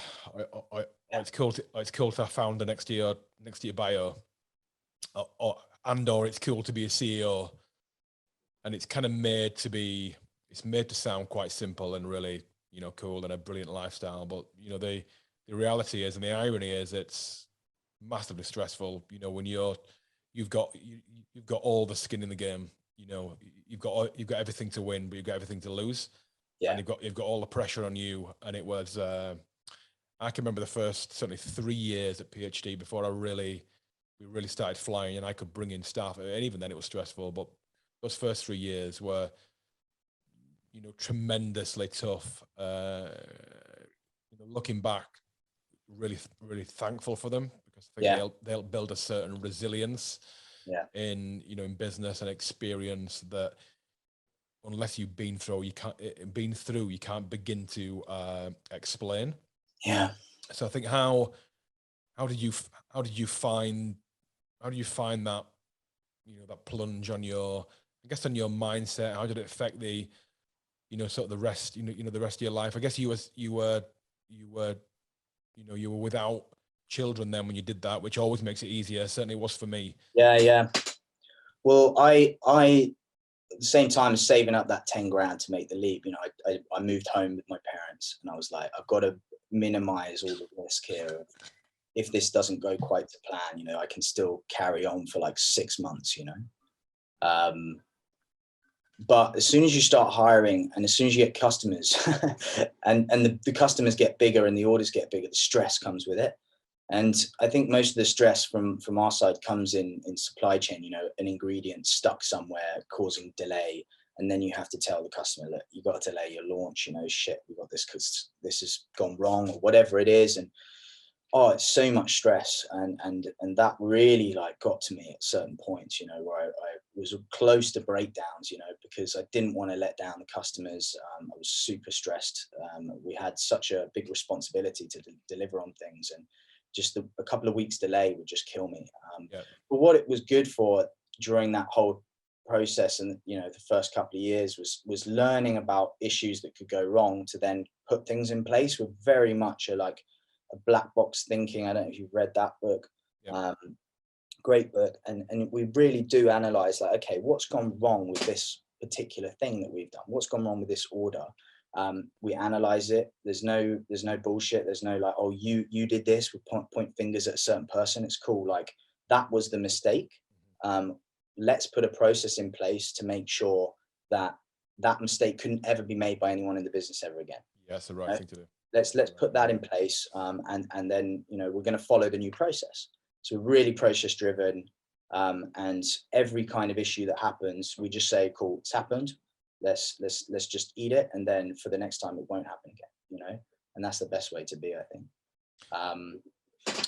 It's cool to have founder next to your bio, or it's cool to be a CEO, and it's kind of made to sound quite simple and really, you know, cool and a brilliant lifestyle. But, you know, the reality is, and the irony is, it's massively stressful. You know, when you've got all the skin in the game. You know, you've got everything to win, but you've got everything to lose. And you've got all the pressure on you. And it was I can remember the first certainly 3 years at PhD before we really started flying, and I could bring in staff. And even then it was stressful, but those first 3 years were, you know, tremendously tough. You know, looking back, really thankful for them, because I think they'll build a certain resilience in, you know, in business and experience that unless you've been through, you can't begin to explain. So I think how did you find that, you know, that plunge on your mindset? How did it affect the, you know, sort of the rest, you know, the rest of your life? I guess you were without children then when you did that, which always makes it easier. Certainly was for me. Well, I the same time as saving up that 10 grand to make the leap, you know, I moved home with my parents, and I was like, I've got to minimize all the risk here. If this doesn't go quite to plan, you know, I can still carry on for like 6 months, you know. But as soon as you start hiring, and as soon as you get customers and the customers get bigger and the orders get bigger, the stress comes with it. And I think most of the stress from our side comes in supply chain, you know, an ingredient stuck somewhere causing delay. And then you have to tell the customer that you got to delay your launch, you know, shit, we got this because this has gone wrong or whatever it is. And oh, it's so much stress. And that really like got to me at certain points, you know, where I was close to breakdowns, you know, because I didn't want to let down the customers. I was super stressed. We had such a big responsibility to deliver on things, and just a couple of weeks delay would just kill me. But what it was good for during that whole process, and you know, the first couple of years was learning about issues that could go wrong to then put things in place. With very much a black box thinking. I don't know if you've read that book. Great book. And we really do analyze, like, okay, what's gone wrong with this particular thing that we've done? What's gone wrong with this order? We analyze it. There's no bullshit. There's no like, oh, you did this. We point fingers at a certain person. It's cool. Like, that was the mistake. Let's put a process in place to make sure that mistake couldn't ever be made by anyone in the business ever again. Yeah, that's the right thing to do. Let's put that in place, and then, you know, we're going to follow the new process. So we're really process driven, and every kind of issue that happens, we just say, cool, it's happened. Let's just eat it, and then for the next time it won't happen again, you know. And that's the best way to be, I think.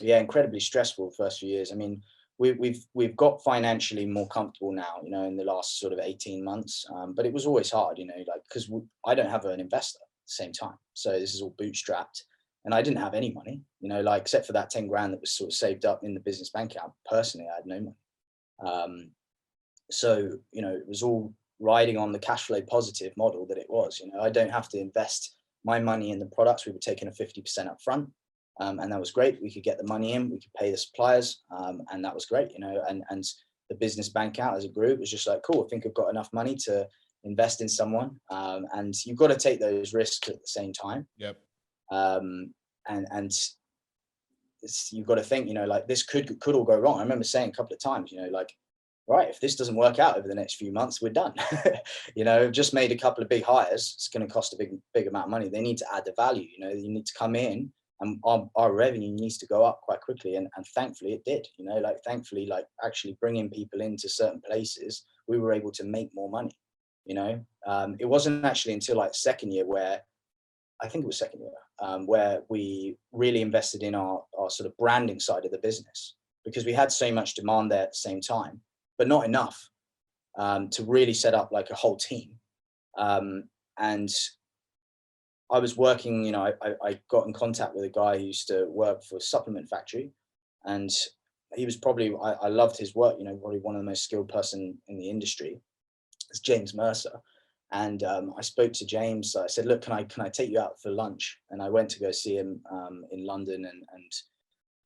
Yeah, incredibly stressful the first few years. I mean, we've got financially more comfortable now, you know, in the last sort of 18 months, but it was always hard, you know, like, because I don't have an investor at the same time, so this is all bootstrapped, and I didn't have any money, you know, like, except for that 10 grand that was sort of saved up in the business bank account. Personally, I had no money. So, you know, it was all riding on the cash flow positive model that it was. You know, I don't have to invest my money in the products. We were taking a 50% up front, and that was great. We could get the money in, we could pay the suppliers, and that was great, you know. And the business bank out as a group was just like, cool, I think I've got enough money to invest in someone, and you've got to take those risks at the same time. Yep. And you've got to think, you know, like, this could all go wrong. I remember saying a couple of times, you know, like, right, if this doesn't work out over the next few months, we're done. You know, just made a couple of big hires. It's going to cost a big amount of money. They need to add the value, you know, you need to come in, and our revenue needs to go up quite quickly. And thankfully it did, you know, like, thankfully, like, actually bringing people into certain places, we were able to make more money, you know. It wasn't actually until like second year, where I think it was second year, where we really invested in our sort of branding side of the business, because we had so much demand there at the same time, but not enough to really set up like a whole team. And I was working, you know, I got in contact with a guy who used to work for a supplement factory, and he was probably, I loved his work, you know, probably one of the most skilled person in the industry. It's James Mercer. And I spoke to James. I said, look, can I take you out for lunch? And I went to go see him in London, and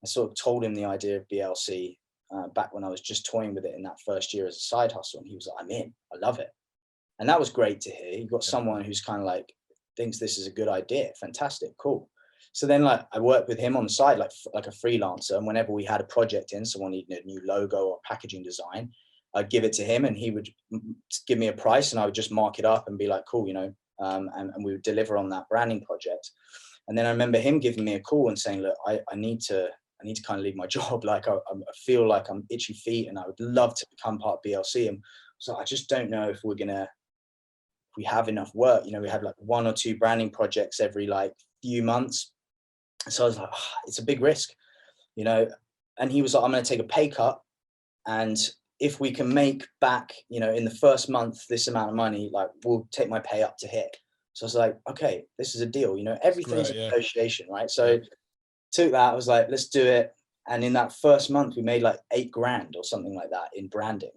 I sort of told him the idea of BLC back when I was just toying with it in that first year as a side hustle. And he was like, I'm in, I love it. And that was great to hear. You got someone who's kind of like, thinks this is a good idea. Fantastic, cool. So then, like, I worked with him on the side, like a freelancer. And whenever we had a project in, someone needed a new logo or packaging design, I'd give it to him, and he would give me a price, and I would just mark it up and be like, cool, you know, and we would deliver on that branding project. And then I remember him giving me a call and saying, look, I need to kind of leave my job. Like, I feel like I'm itchy feet, and I would love to become part of BLC. And so I just don't know if we have enough work. You know, we have like 1 or 2 branding projects every like few months. So I was like, oh, it's a big risk, you know. And he was like, I'm going to take a pay cut, and if we can make back, you know, in the first month this amount of money, like, we'll take my pay up to here. So I was like, okay, this is a deal, you know. Everything's a negotiation, right? So took that, I was like, let's do it. And in that first month, we made like 8 grand or something like that in branding,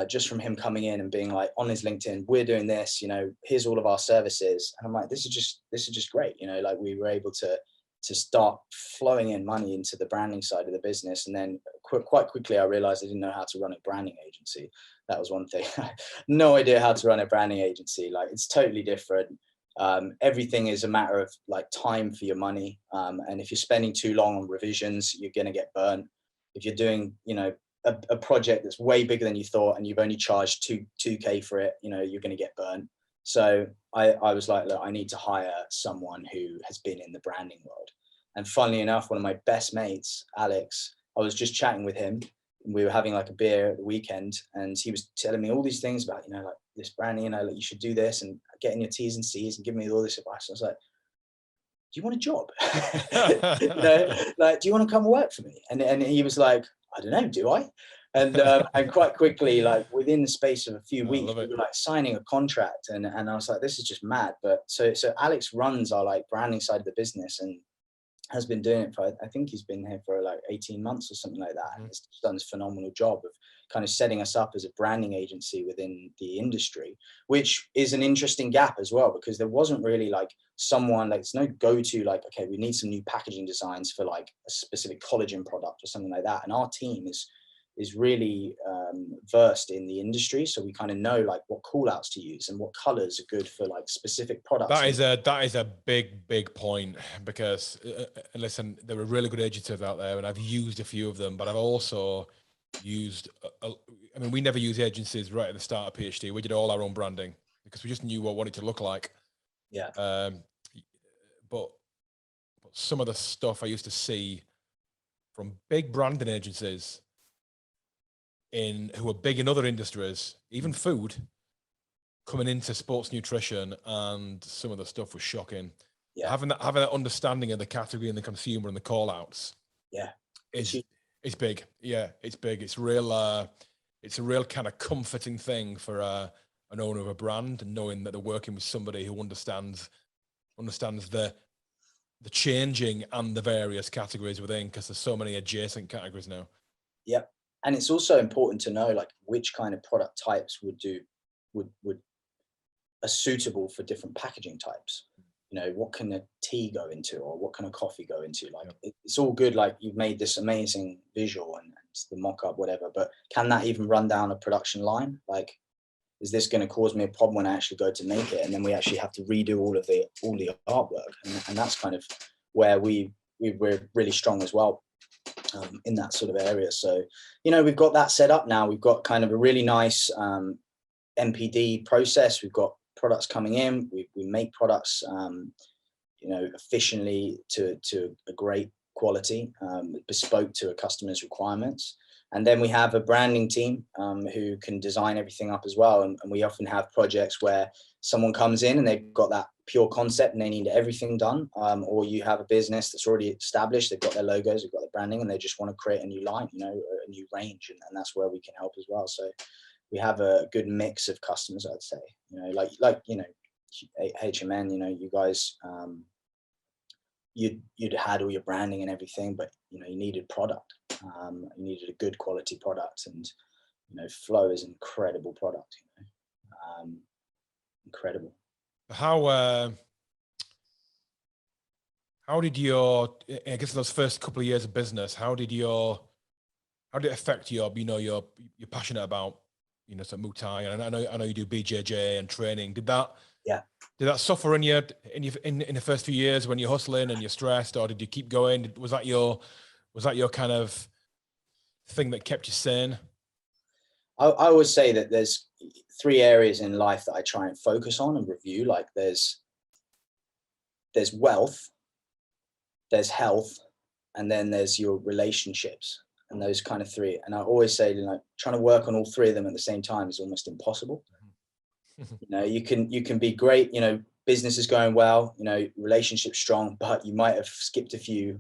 just from him coming in and being like, on his LinkedIn, we're doing this, you know, here's all of our services. And I'm like, this is just great, you know. Like, we were able to to start flowing in money into the branding side of the business. And then quite quickly, I realized I didn't know how to run a branding agency. That was one thing. No idea how to run a branding agency. Like, it's totally different. Everything is a matter of like time for your money. And if you're spending too long on revisions, you're going to get burnt. If you're doing, a project that's way bigger than you thought and you've only charged 2K for it, you're going to get burnt. So I was like, look, I need to hire someone who has been in the branding world. And funnily enough, one of my best mates, Alex, I was just chatting with him. We were having like a beer at the weekend, and he was telling me all these things about, like this branding, like you should do this and getting your T's and C's and giving me all this advice. I was like, do you want a job? Like, do you want to come work for me? And he was like, I don't know, do I? And quite quickly, like within the space of a few weeks, we were like signing a contract, and I was like, this is just mad. But so Alex runs our like branding side of the business and has been doing it for, I think he's been here for like 18 months or something like that. And he's done this phenomenal job of kind of setting us up as a branding agency within the industry, which is an interesting gap as well, because there wasn't really like someone, like it's no go-to, like, okay, we need some new packaging designs for like a specific collagen product or something like that. And our team is really versed in the industry, so we kind of know like what call outs to use and what colors are good for like specific products. That is a big point, because listen, there are really good agencies out there, and I've used a few of them, but I've also used I mean, we never used agencies right at the start of PhD. We did all our own branding because we just knew what we wanted to look like. But some of the stuff I used to see from big branding agencies who are big in other industries, even food, coming into sports nutrition, and some of the stuff was shocking. Having that understanding of the category and the consumer and the call outs it's big. It's big. It's real. It's a real kind of comforting thing for an owner of a brand, and knowing that they're working with somebody who understands the changing and the various categories within, because there's so many adjacent categories now. And it's also important to know like which kind of product types are suitable for different packaging types. What can a tea go into, or what can a coffee go into? Like, it's all good, like you've made this amazing visual and the mock-up, whatever, but can that even run down a production line? Like, is this going to cause me a problem when I actually go to make it, and then we actually have to redo all the artwork? And that's kind of where we're really strong as well, in that sort of area. So we've got that set up now. We've got kind of a really nice MPD process. We've got products coming in. We make products efficiently to a great quality, bespoke to a customer's requirements. And then we have a branding team who can design everything up as well. And we often have projects where someone comes in and they've got that pure concept and they need everything done. Or you have a business that's already established, they've got their logos, they've got their branding, and they just want to create a new line, a new range. And that's where we can help as well. So we have a good mix of customers, I'd say. Like HMN, you guys, you'd had all your branding and everything, but you needed product. You needed a good quality product, and Flow is an incredible product. Incredible. How did I guess those first couple of years of business, how did it affect your you're passionate about so Muay Thai, and I know you do BJJ and training. Did that suffer in the first few years when you're hustling and you're stressed, or did you keep going? Was that your kind of thing that kept you sane? I always say that there's 3 areas in life that I try and focus on and review. Like there's wealth, there's health, and then there's your relationships. And those kind of 3. And I always say, trying to work on all 3 of them at the same time is almost impossible. You can be great, business is going well, relationship strong, but you might have skipped a few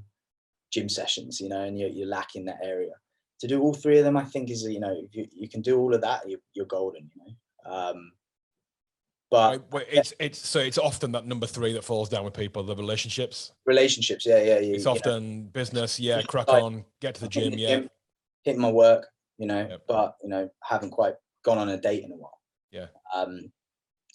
gym sessions, and you're lacking that area. To do all 3 of them, I think is, if you can do all of that, you're golden, But it's often that number 3 that falls down with people, the relationships. It's often business, crack on, get to the gym, hit my work, but haven't quite gone on a date in a while.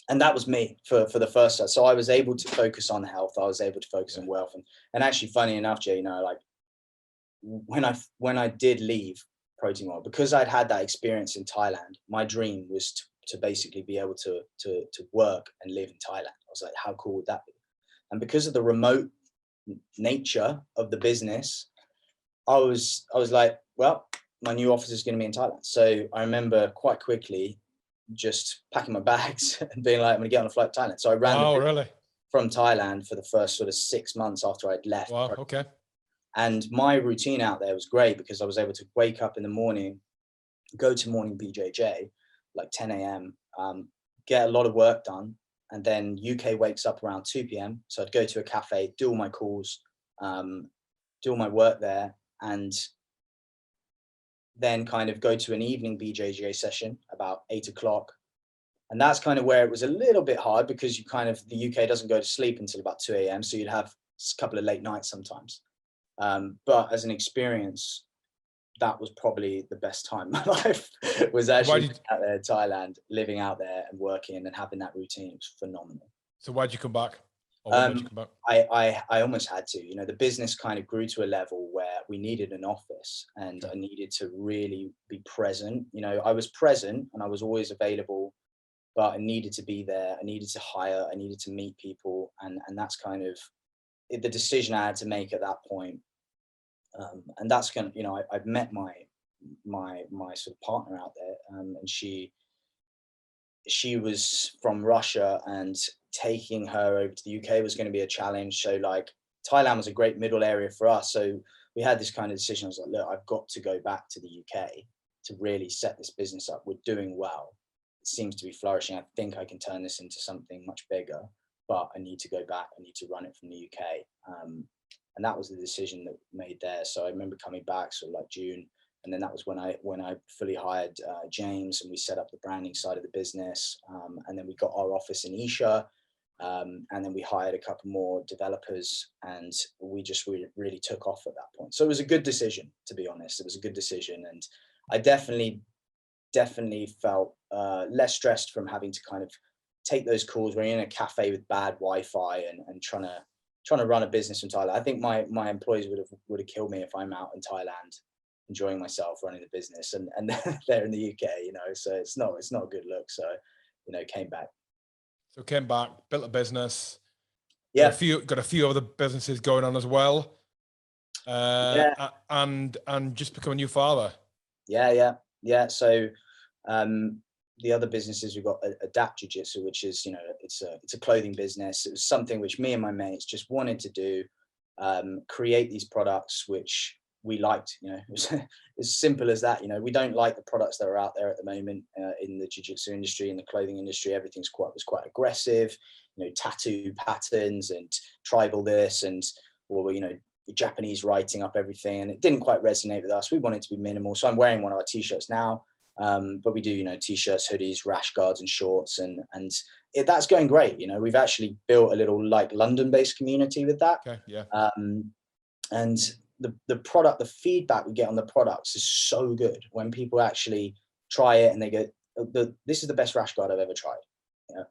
And that was me for the first time. So I was able to focus on health. I was able to focus on wealth. And actually, funny enough, Jay, you know, like when I did leave Protein World, because I'd had that experience in Thailand, my dream was to basically be able to work and live in Thailand. I was like, how cool would that be? And because of the remote nature of the business, I was like, well, my new office is going to be in Thailand. So I remember quite quickly just packing my bags and being like, I'm going to get on a flight to Thailand. So I ran from Thailand for the first sort of 6 months after I'd left. Wow. Okay. And my routine out there was great because I was able to wake up in the morning, go to morning BJJ, like 10 a.m., get a lot of work done. And then UK wakes up around 2 p.m. So I'd go to a cafe, do all my calls, do all my work there, and then kind of go to an evening BJJ session about 8 o'clock. And that's kind of where it was a little bit hard because the UK doesn't go to sleep until about 2 a.m. So you'd have a couple of late nights sometimes. But as an experience, that was probably the best time in my life, was actually out there in Thailand, living out there and working and having that routine. It was phenomenal. So why'd you come back? I almost had to, you know, the business kind of grew to a level where we needed an office and I needed to really be present. You know, I was present and I was always available, but I needed to be there. I needed to hire, I needed to meet people. And that's kind of the decision I had to make at that point. And that's kind of, you know, I've met my sort of partner out there, and she was from Russia, and taking her over to the UK was going to be a challenge. So like Thailand was a great middle area for us. So we had this kind of decision. I was like, look, I've got to go back to the UK to really set this business up. We're doing well. It seems to be flourishing. I think I can turn this into something much bigger, but I need to go back. I need to run it from the UK. And that was the decision that made there. So I remember coming back sort of like June. And then that was when I fully hired James, and we set up the branding side of the business. And then we got our office in Isha. And then we hired a couple more developers, and we just really took off at that point. So it was a good decision, to be honest. It was a good decision. And I definitely felt less stressed from having to kind of take those calls when you're in a cafe with bad Wi-Fi and trying to run a business in Thailand. I think my employees would have killed me if I'm out in Thailand enjoying myself running the business and they're in the UK, you know, so it's not a good look. So, you know, came back, built a business. Yeah. Got a few other businesses going on as well. And just become a new father. Yeah. So, the other businesses, we've got Adapt Jiu-Jitsu, which is, you know, it's a clothing business. It was something which me and my mates just wanted to do, create these products which we liked. You know, it was as simple as that. You know, we don't like the products that are out there at the moment in the jiu-jitsu industry, in the clothing industry. Everything's was quite aggressive. You know, tattoo patterns and tribal this and, or, you know, the Japanese writing up everything, and it didn't quite resonate with us. We wanted to be minimal. So I'm wearing one of our t-shirts now. But we do, you know, t-shirts, hoodies, rash guards and shorts, and that's going great. You know, we've actually built a little like London-based community with that. Okay, yeah. And the product, the feedback we get on the products is so good when people actually try it and they go, this is the best rash guard I've ever tried.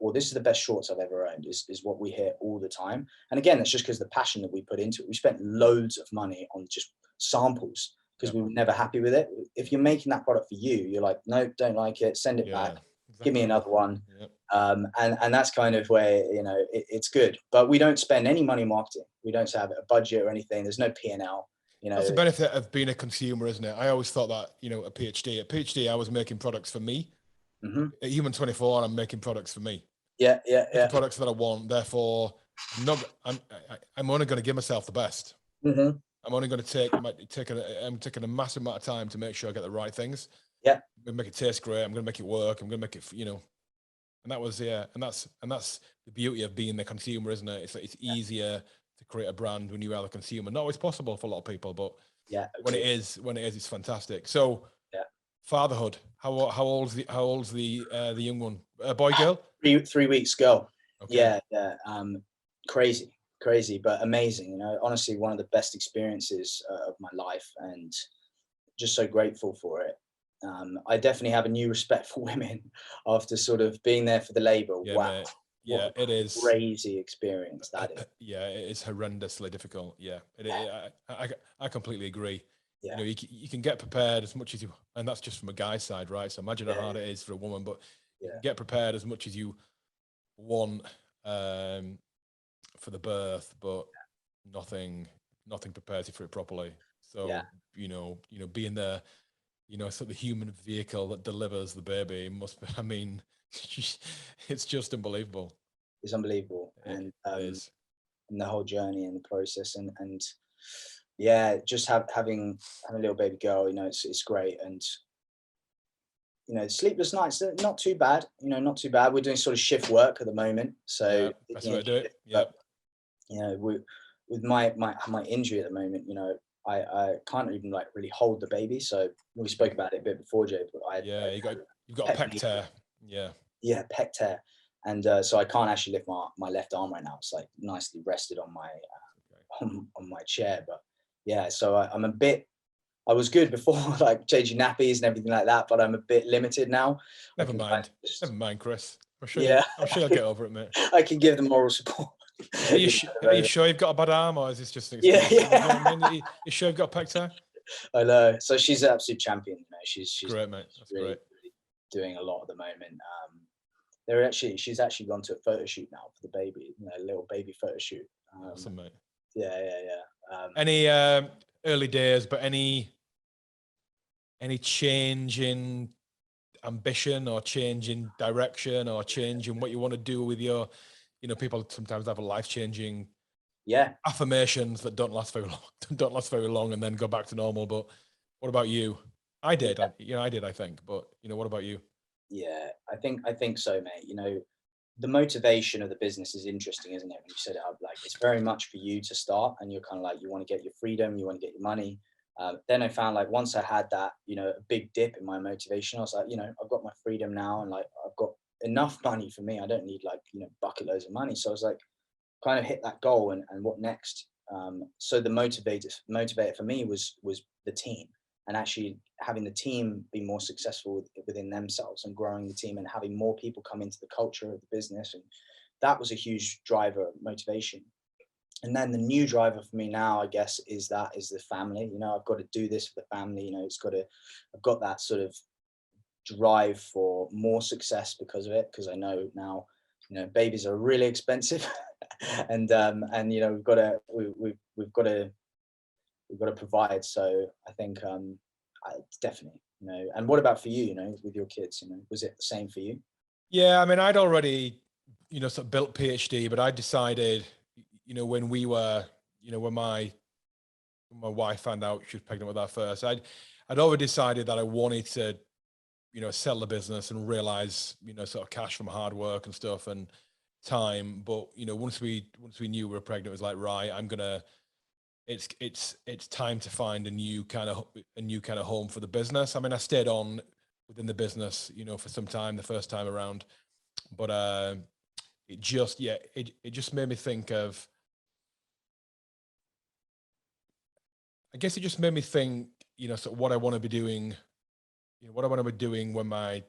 Or this is the best shorts I've ever owned, is what we hear all the time. And again, it's just because the passion that we put into it. We spent loads of money on just samples because we were never happy with it. If you're making that product for you, you're like, no, don't like it, send it back, exactly. Give me another one. Yep. And that's kind of where, you know, it's good. But we don't spend any money marketing. We don't have a budget or anything. There's no P&L. You know, that's the benefit of being a consumer, isn't it? I always thought that, you know, At PhD, I was making products for me. Mm-hmm. At Human 24, I'm making products for me. Yeah. Products that I want. Therefore, I'm only going to give myself the best. Mm-hmm. I'm only going to I'm taking a massive amount of time to make sure I get the right things. Yeah. I'm going to make it taste great. I'm going to make it work. I'm going to make it, you know, and that was, and that's the beauty of being the consumer, isn't it? It's like, it's easier to create a brand when you are the consumer. Not always possible for a lot of people, but when it is, it's fantastic. So fatherhood, how old's the young one? Boy, girl? 3 weeks, girl. Okay. Yeah. Crazy, but amazing. You know, honestly, one of the best experiences of my life, and just so grateful for it. I definitely have a new respect for women after sort of being there for the labor. Yeah, Wow, mate. what Yeah, it a is. crazy experience that is. Yeah, it is horrendously difficult. Yeah, I completely agree. Yeah, You can get prepared as much as you, and that's just from a guy's side, right? So imagine how yeah, hard it is for a woman, but you yeah, can get prepared as much as you want for the birth, but nothing prepares you for it properly. yeah. So being the sort of the human vehicle that delivers the baby must be. I mean, it's just unbelievable. It's unbelievable, It is. and the whole journey and the process, and yeah, just having a little baby girl, it's great, and sleepless nights, they're not too bad, not too bad. We're doing sort of shift work at the moment, Yeah, so that's picking the way and to do it. shift, Yeah, but with my injury at the moment, I can't even like really hold the baby. So we spoke about it a bit before, Jay, but yeah. You've got a pec pec major, tear. Yeah, yeah, pec tear, and so I can't actually lift my left arm right now. It's like nicely rested on my okay. on my chair, but yeah, so I'm a bit. I was good before, like changing nappies and everything like that, but I'm a bit limited now. I Never can kind mind. of just, Never mind, Chris. I'm sure you. yeah, I'm sure you'll get over it, mate. I can give them moral support. Are you are you know, sure you've got a bad arm, or is this just an yeah, excuse? You know what I yeah. mean? You sure you've got a pec tear? I know. So she's an absolute champion. She's Great, mate. That's really, great. really doing a lot at the moment. She's actually gone to a photo shoot now for the baby, a little baby photo shoot. Awesome, mate. Yeah, yeah, yeah. Any early days, but any change in ambition or change in direction or change in what you want to do with your, people sometimes have a life-changing Yeah, affirmations that don't last very long, don't last very long and then go back to normal. But what about you? I did, yeah, I did, I think, but what about you? yeah. I think so, mate. The motivation of the business is interesting, isn't it? When you set it up, like it's very much for you to start, and you're kind of like you want to get your freedom, you want to get your money. Then I found like once I had that, a big dip in my motivation, I was like, I've got my freedom now, and like I've got enough money for me. I don't need like bucket loads of money. So I was like, kind of hit that goal, and what next? So the motivator for me was the team, and actually having the team be more successful within themselves, and growing the team, and having more people come into the culture of the business, and that was a huge driver motivation. And then the new driver for me now, I guess, is the family. I've got to do this for the family. I've got that sort of drive for more success because of it, because I know now, babies are really expensive. And we've got to provide. So I think it's definitely, and what about for you, with your kids, was it the same for you? Yeah, I mean, I'd already, sort of built PhD, but I decided, when we were, when my wife found out she was pregnant with our first, I'd already decided that I wanted to, sell the business and realize, sort of cash from hard work and stuff and time. But, once we knew we were pregnant, it was like, right, it's time to find a new kind of home for the business. I mean, I stayed on within the business, for some time, the first time around, but it just made me think of, I guess it just made me think, sort of what I want to be doing, what I want to be doing when my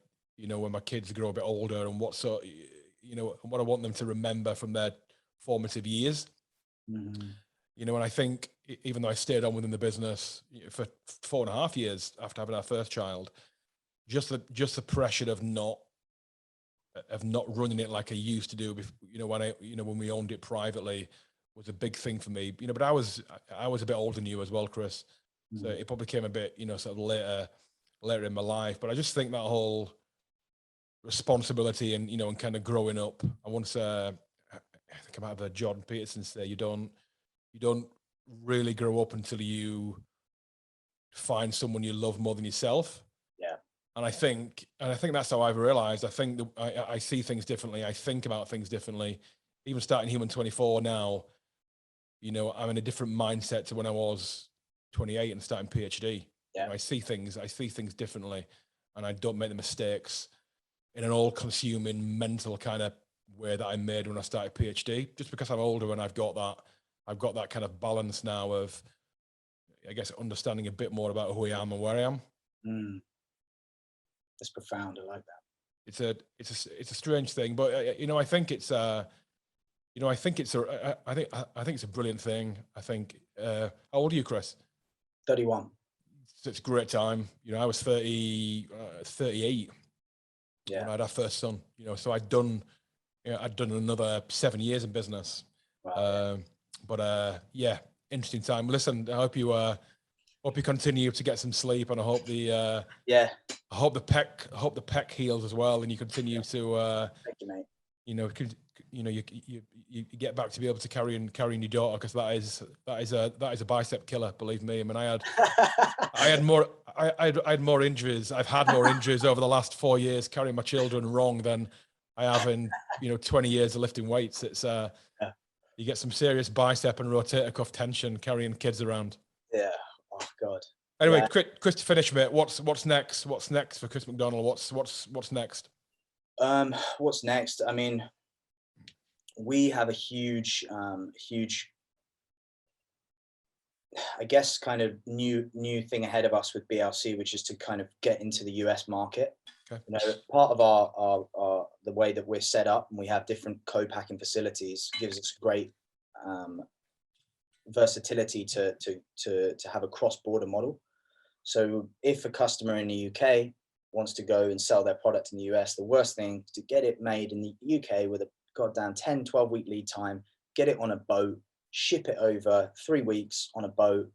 kids grow a bit older, and and what I want them to remember from their formative years. Mhm. And I think even though I stayed on within the business for 4.5 years after having our first child, just the pressure of not running it like I used to do, when we owned it privately, was a big thing for me. But I was a bit older than you as well, Chris. So Mhm. it probably came a bit, sort of later in my life. But I just think that whole responsibility and kind of growing up. I think I might have heard Jordan Peterson say, you don't really grow up until you find someone you love more than yourself. Yeah. And I think that's how I've realized. I think that I see things differently. I think about things differently. Even starting Human 24 now, I'm in a different mindset to when I was 28 and starting PhD. Yeah. I see things differently, and I don't make the mistakes in an all-consuming mental kind of way that I made when I started PhD. Just because I'm older and I've got that kind of balance now of, I guess, understanding a bit more about who I am and where I am. Mm. That's profound. I like that. It's a strange thing, but you know, I think it's you know, I think it's a brilliant thing. I think how old are you, Chris? 31. It's a great time. You know, I was 38 when I had our first son, you know, so I'd done another 7 years in business. Wow, Yeah, interesting time. Listen, I hope you continue to get some sleep, and I hope yeah. I hope the pec heals as well, and you continue to Thank you, mate. you know, you get back to be able to carrying your daughter, because that is a bicep killer, believe me. I mean, I had more injuries. I've had more injuries over the last 4 years carrying my children wrong than I have in, you know, 20 years of lifting weights. It's Yeah. you get some serious bicep and rotator cuff tension carrying kids around. Yeah. Oh God. Anyway, Yeah. Chris, to finish, mate, what's next? What's next for Chris McDonnell? What's next? What's next? I mean, we have a huge, I guess, kind of new thing ahead of us with BLC, which is to kind of get into the US market. Okay. You know, part of our the way that we're set up, and we have different co-packing facilities, gives us great versatility to have a cross-border model. So if a customer in the UK wants to go and sell their product in the US, the worst thing is to get it made in the UK with a goddamn 10-12 week lead time, get it on a boat, ship it over 3 weeks on a boat,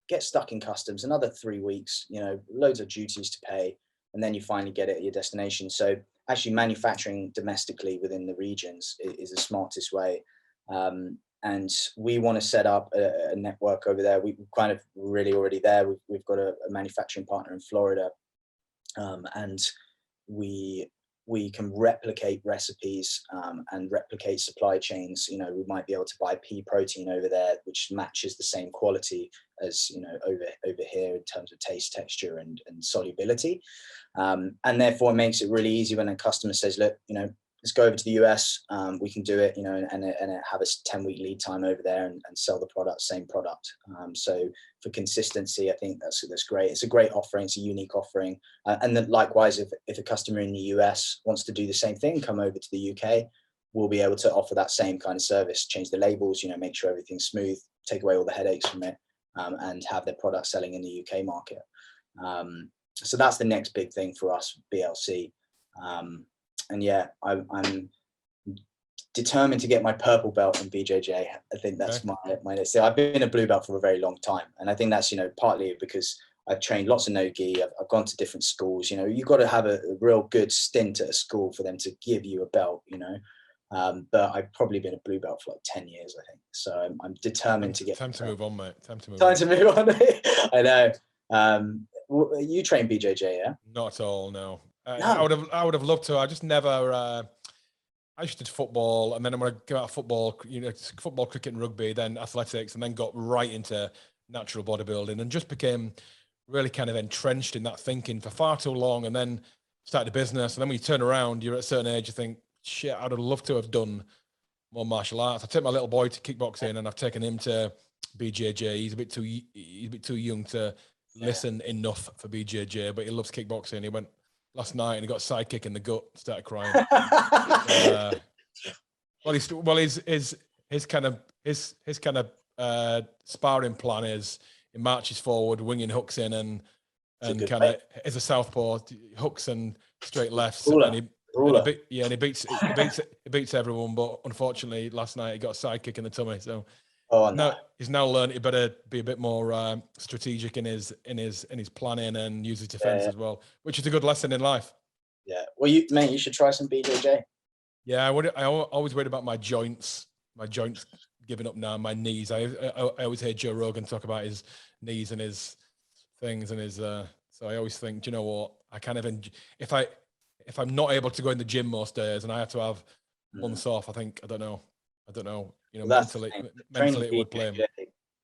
get stuck in customs another 3 weeks, you know, loads of duties to pay, and then you finally get it at your destination. So actually manufacturing domestically within the regions is the smartest way. And we want to set up a network over there. We're kind of really already there. We've got a manufacturing partner in Florida, and we can replicate recipes and replicate supply chains. You know, we might be able to buy pea protein over there, which matches the same quality as, you know, over here in terms of taste, texture, and solubility. And therefore, it makes it really easy when a customer says, "Look, you know, let's go over to the US. We can do it, you know, and have a 10-week lead time over there and sell the product, same product." So for consistency, I think that's great. It's a great offering. It's a unique offering. And then likewise, if a customer in the US wants to do the same thing, come over to the UK, we'll be able to offer that same kind of service, change the labels, you know, make sure everything's smooth, take away all the headaches from it, and have their product selling in the UK market. So that's the next big thing for us, BLC. And yeah, I'm determined to get my purple belt in BJJ. I think that's my next. So I've been a blue belt for a very long time, and I think that's, you know, partly because I've trained lots of no-gi. I've gone to different schools. You know, you've got to have a real good stint at a school for them to give you a belt. You know, but I've probably been a blue belt for like 10 years, I think. So I'm determined to get. Time to move on, mate. Time to move on. I know. You train BJJ, yeah? Not at all. No. No. I would have loved to. I just never. I just did football, and then when I came out of football, you know, football, cricket, and rugby, then athletics, and then got right into natural bodybuilding, and just became really kind of entrenched in that thinking for far too long, and then started a business. And then when you turn around, you're at a certain age, you think, shit, I'd have loved to have done more martial arts. I took my little boy to kickboxing, and I've taken him to BJJ. He's a bit too young to listen enough for BJJ, but he loves kickboxing. He went last night and he got a sidekick in the gut, started crying. His kind of sparring plan is he marches forward, winging hooks in, and kind of is a southpaw, hooks and straight lefts, and he beats everyone. But unfortunately, last night he got a sidekick in the tummy. So he's now learned he better be a bit more strategic in his planning and use his defense as well, which is a good lesson in life. Yeah. Well, you should try some BJJ. Yeah, I always worried about my joints. My joints giving up now. My knees. I always hear Joe Rogan talk about his knees and his things and his. So I always think, do you know what? I kind of if I'm not able to go in the gym most days and I have to have months off, I think I don't know. You know, well, mentally it would play him.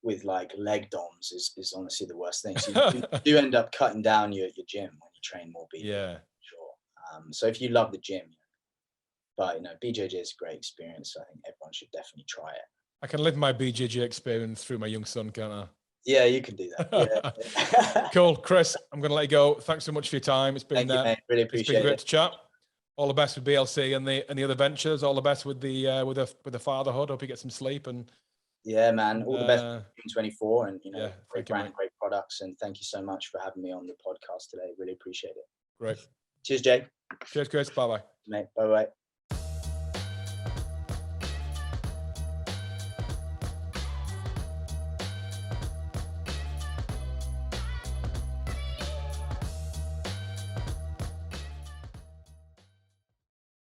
With like leg DOMs is honestly the worst thing. So you do end up cutting down your gym when you train more BJJ. Yeah, sure. So if you love the gym, but you know, BJJ is a great experience. So I think everyone should definitely try it. I can live my BJJ experience through my young son, can't I? Yeah, you can do that. Yeah. Cool, Chris. I'm going to let you go. Thanks so much for your time. It's been Thank you, mate. Really it's been appreciate great it. to chat. All the best with BLC and the other ventures. All the best with the fatherhood. Hope you get some sleep and yeah, man. All the best in 24, and yeah, great brand, great products, and thank you so much for having me on the podcast today. Really appreciate it. Great. Cheers, Jay. Cheers, Chris. Bye bye. Mate. Bye bye.